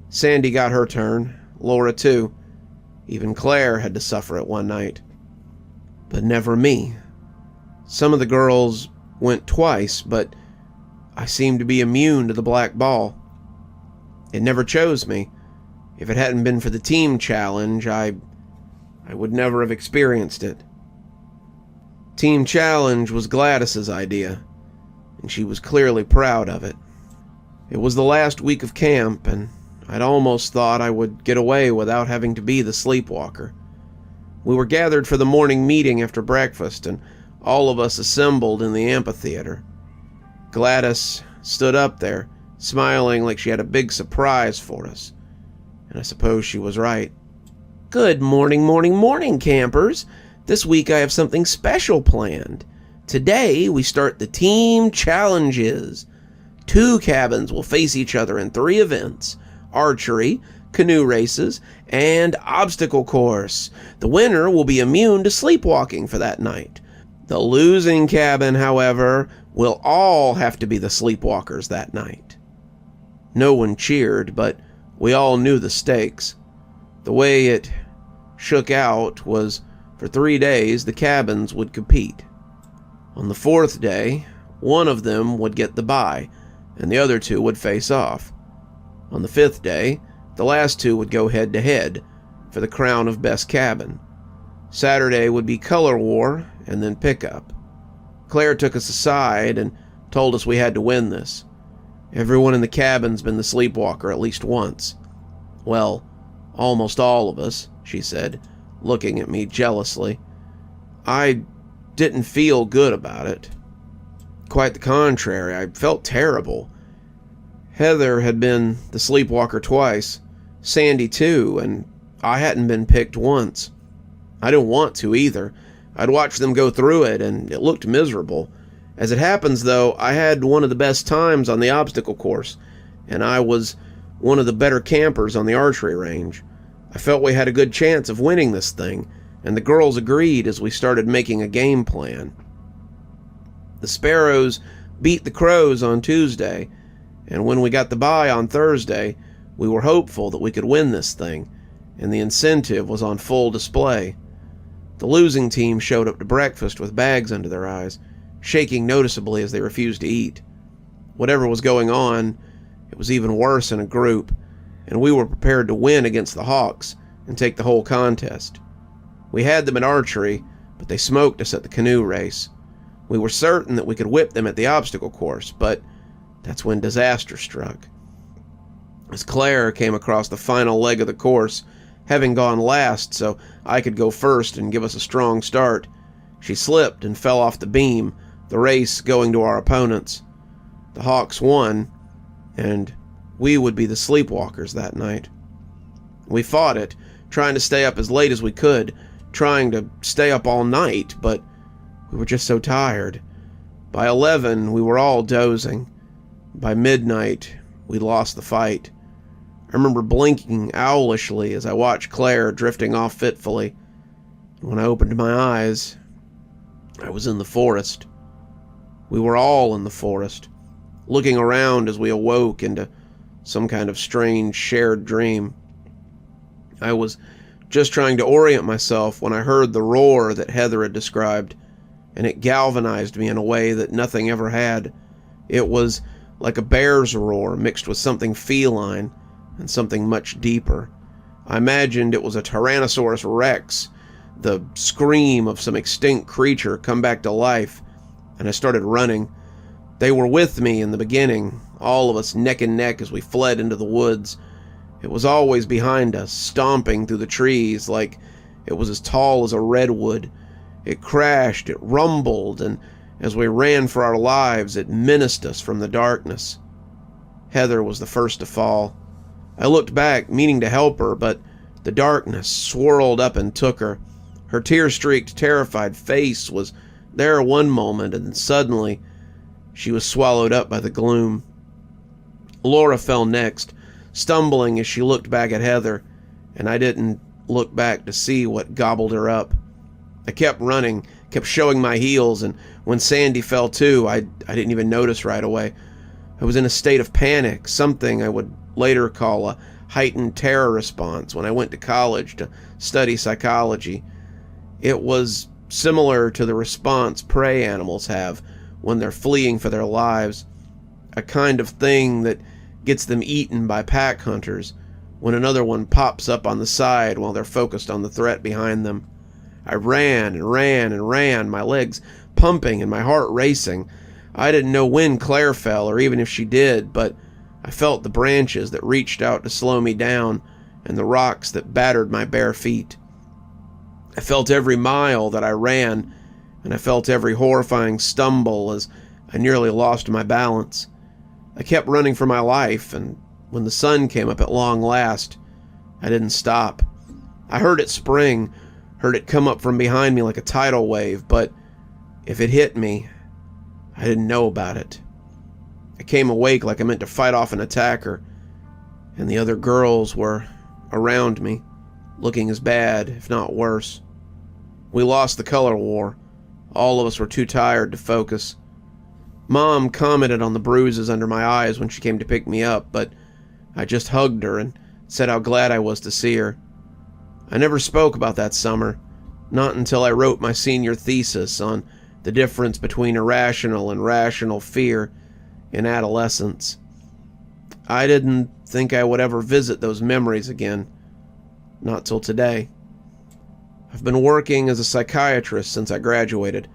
S1: Sandy got her turn, Laura too. Even Claire had to suffer it one night. But never me. Some of the girls went twice, but I seemed to be immune to the black ball. It never chose me. If it hadn't been for the team challenge, I would never have experienced it. Team challenge was Gladys's idea, and she was clearly proud of it. It was the last week of camp, and I'd almost thought I would get away without having to be the sleepwalker. We were gathered for the morning meeting after breakfast, and all of us assembled in the amphitheater. Gladys stood up there, smiling like she had a big surprise for us. And I suppose she was right. "Good morning, campers. This week I have something special planned. Today we start the team challenges. 2 cabins will face each other in 3 events: archery, canoe races, and obstacle course. The winner will be immune to sleepwalking for that night. The losing cabin, however, will all have to be the sleepwalkers that night." No one cheered, but we all knew the stakes. The way it shook out was for 3 days the cabins would compete. On the 4th day, one of them would get the bye, and the other 2 would face off. On the 5th day, the last 2 would go head-to-head for the crown of best cabin. Saturday would be color war, and then pickup. Claire took us aside and told us we had to win this. Everyone in the cabin's been the sleepwalker at least once. Well, almost all of us, she said, looking at me jealously. I didn't feel good about it. Quite the contrary, I felt terrible. Heather had been the sleepwalker twice, Sandy too, and I hadn't been picked once. I didn't want to either. I'd watched them go through it, and it looked miserable. As it happens, though, I had one of the best times on the obstacle course, and I was one of the better campers on the archery range. I felt we had a good chance of winning this thing, and the girls agreed as we started making a game plan. The Sparrows beat the Crows on Tuesday, and when we got the bye on Thursday, we were hopeful that we could win this thing, and the incentive was on full display. The losing team showed up to breakfast with bags under their eyes, shaking noticeably as they refused to eat. Whatever was going on, it was even worse in a group, and we were prepared to win against the Hawks and take the whole contest. We had them at archery, but they smoked us at the canoe race. We were certain that we could whip them at the obstacle course, but that's when disaster struck. As Claire came across the final leg of the course, having gone last so I could go first and give us a strong start, she slipped and fell off the beam, the race going to our opponents. The Hawks won, and we would be the Sleepwalkers that night. We fought it, trying to stay up as late as we could, trying to stay up all night, but we were just so tired. By 11, we were all dozing. By midnight, we lost the fight. I remember blinking owlishly as I watched Claire drifting off fitfully. When I opened my eyes, I was in the forest. We were all in the forest, looking around as we awoke into some kind of strange shared dream. I was just trying to orient myself when I heard the roar that Heather had described, and it galvanized me in a way that nothing ever had. It was like a bear's roar mixed with something feline and something much deeper. I imagined it was a Tyrannosaurus Rex, the scream of some extinct creature come back to life, and I started running. They were with me in the beginning, all of us neck and neck as we fled into the woods. It was always behind us, stomping through the trees like it was as tall as a redwood. It crashed, it rumbled, and as we ran for our lives, it menaced us from the darkness. Heather was the first to fall. I looked back, meaning to help her, but the darkness swirled up and took her. Her tear-streaked, terrified face was there one moment, and then suddenly she was swallowed up by the gloom. Laura fell next, stumbling as she looked back at Heather, and I didn't look back to see what gobbled her up. I kept running, kept showing my heels, and when Sandy fell too, I didn't even notice right away. I was in a state of panic, something I would later call a heightened terror response when I went to college to study psychology. It was similar to the response prey animals have when they're fleeing for their lives, a kind of thing that gets them eaten by pack hunters when another one pops up on the side while they're focused on the threat behind them. I ran and ran and ran, my legs pumping and my heart racing. I didn't know when Claire fell, or even if she did, but I felt the branches that reached out to slow me down and the rocks that battered my bare feet. I felt every mile that I ran, and I felt every horrifying stumble as I nearly lost my balance. I kept running for my life, and when the sun came up at long last, I didn't stop. I heard it spring, heard it come up from behind me like a tidal wave, but if it hit me, I didn't know about it. I came awake like I meant to fight off an attacker, and the other girls were around me, looking as bad, if not worse. We lost the color war. All of us were too tired to focus. Mom commented on the bruises under my eyes when she came to pick me up, but I just hugged her and said how glad I was to see her. I never spoke about that summer, not until I wrote my senior thesis on the difference between irrational and rational fear in adolescence. I didn't think I would ever visit those memories again, not till today. I've been working as a psychiatrist since I graduated,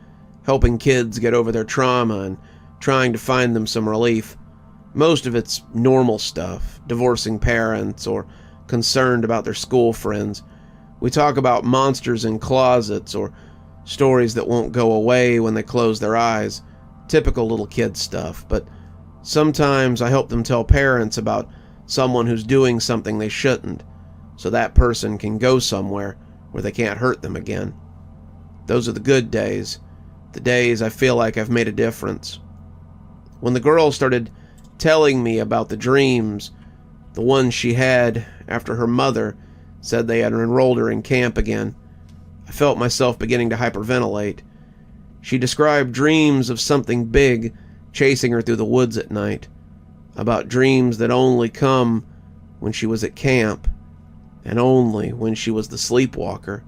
S1: helping kids get over their trauma and trying to find them some relief. Most of it's normal stuff, divorcing parents or concerned about their school friends. We talk about monsters in closets or stories that won't go away when they close their eyes. Typical little kid stuff, but sometimes I help them tell parents about someone who's doing something they shouldn't, so that person can go somewhere where they can't hurt them again. Those are the good days, the days I feel like I've made a difference. When the girl started telling me about the dreams, the ones she had after her mother said they had enrolled her in camp again, I felt myself beginning to hyperventilate. She described dreams of something big chasing her through the woods at night, about dreams that only come when she was at camp, and only when she was the sleepwalker.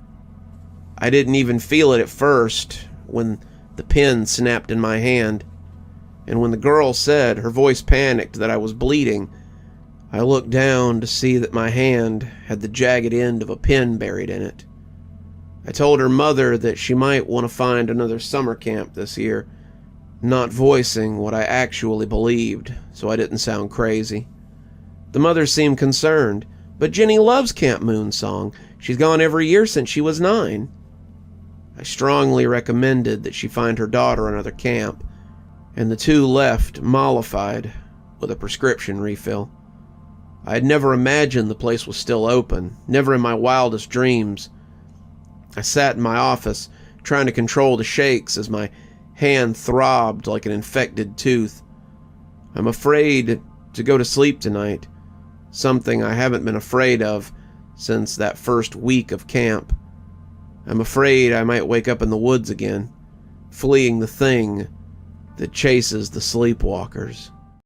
S1: I didn't even feel it at first when the pen snapped in my hand, and when the girl said, her voice panicked, that I was bleeding, I looked down to see that my hand had the jagged end of a pen buried in it. I told her mother that she might want to find another summer camp this year, not voicing what I actually believed, so I didn't sound crazy. The mother seemed concerned, but Jenny loves Camp Moonsong. She's gone every year since she was 9. I strongly recommended that she find her daughter another camp, and the two left mollified with a prescription refill. I had never imagined the place was still open, never in my wildest dreams. I sat in my office, trying to control the shakes as my hand throbbed like an infected tooth. I'm afraid to go to sleep tonight, something I haven't been afraid of since that first week of camp. I'm afraid I might wake up in the woods again, fleeing the thing that chases the Sleepwalkers.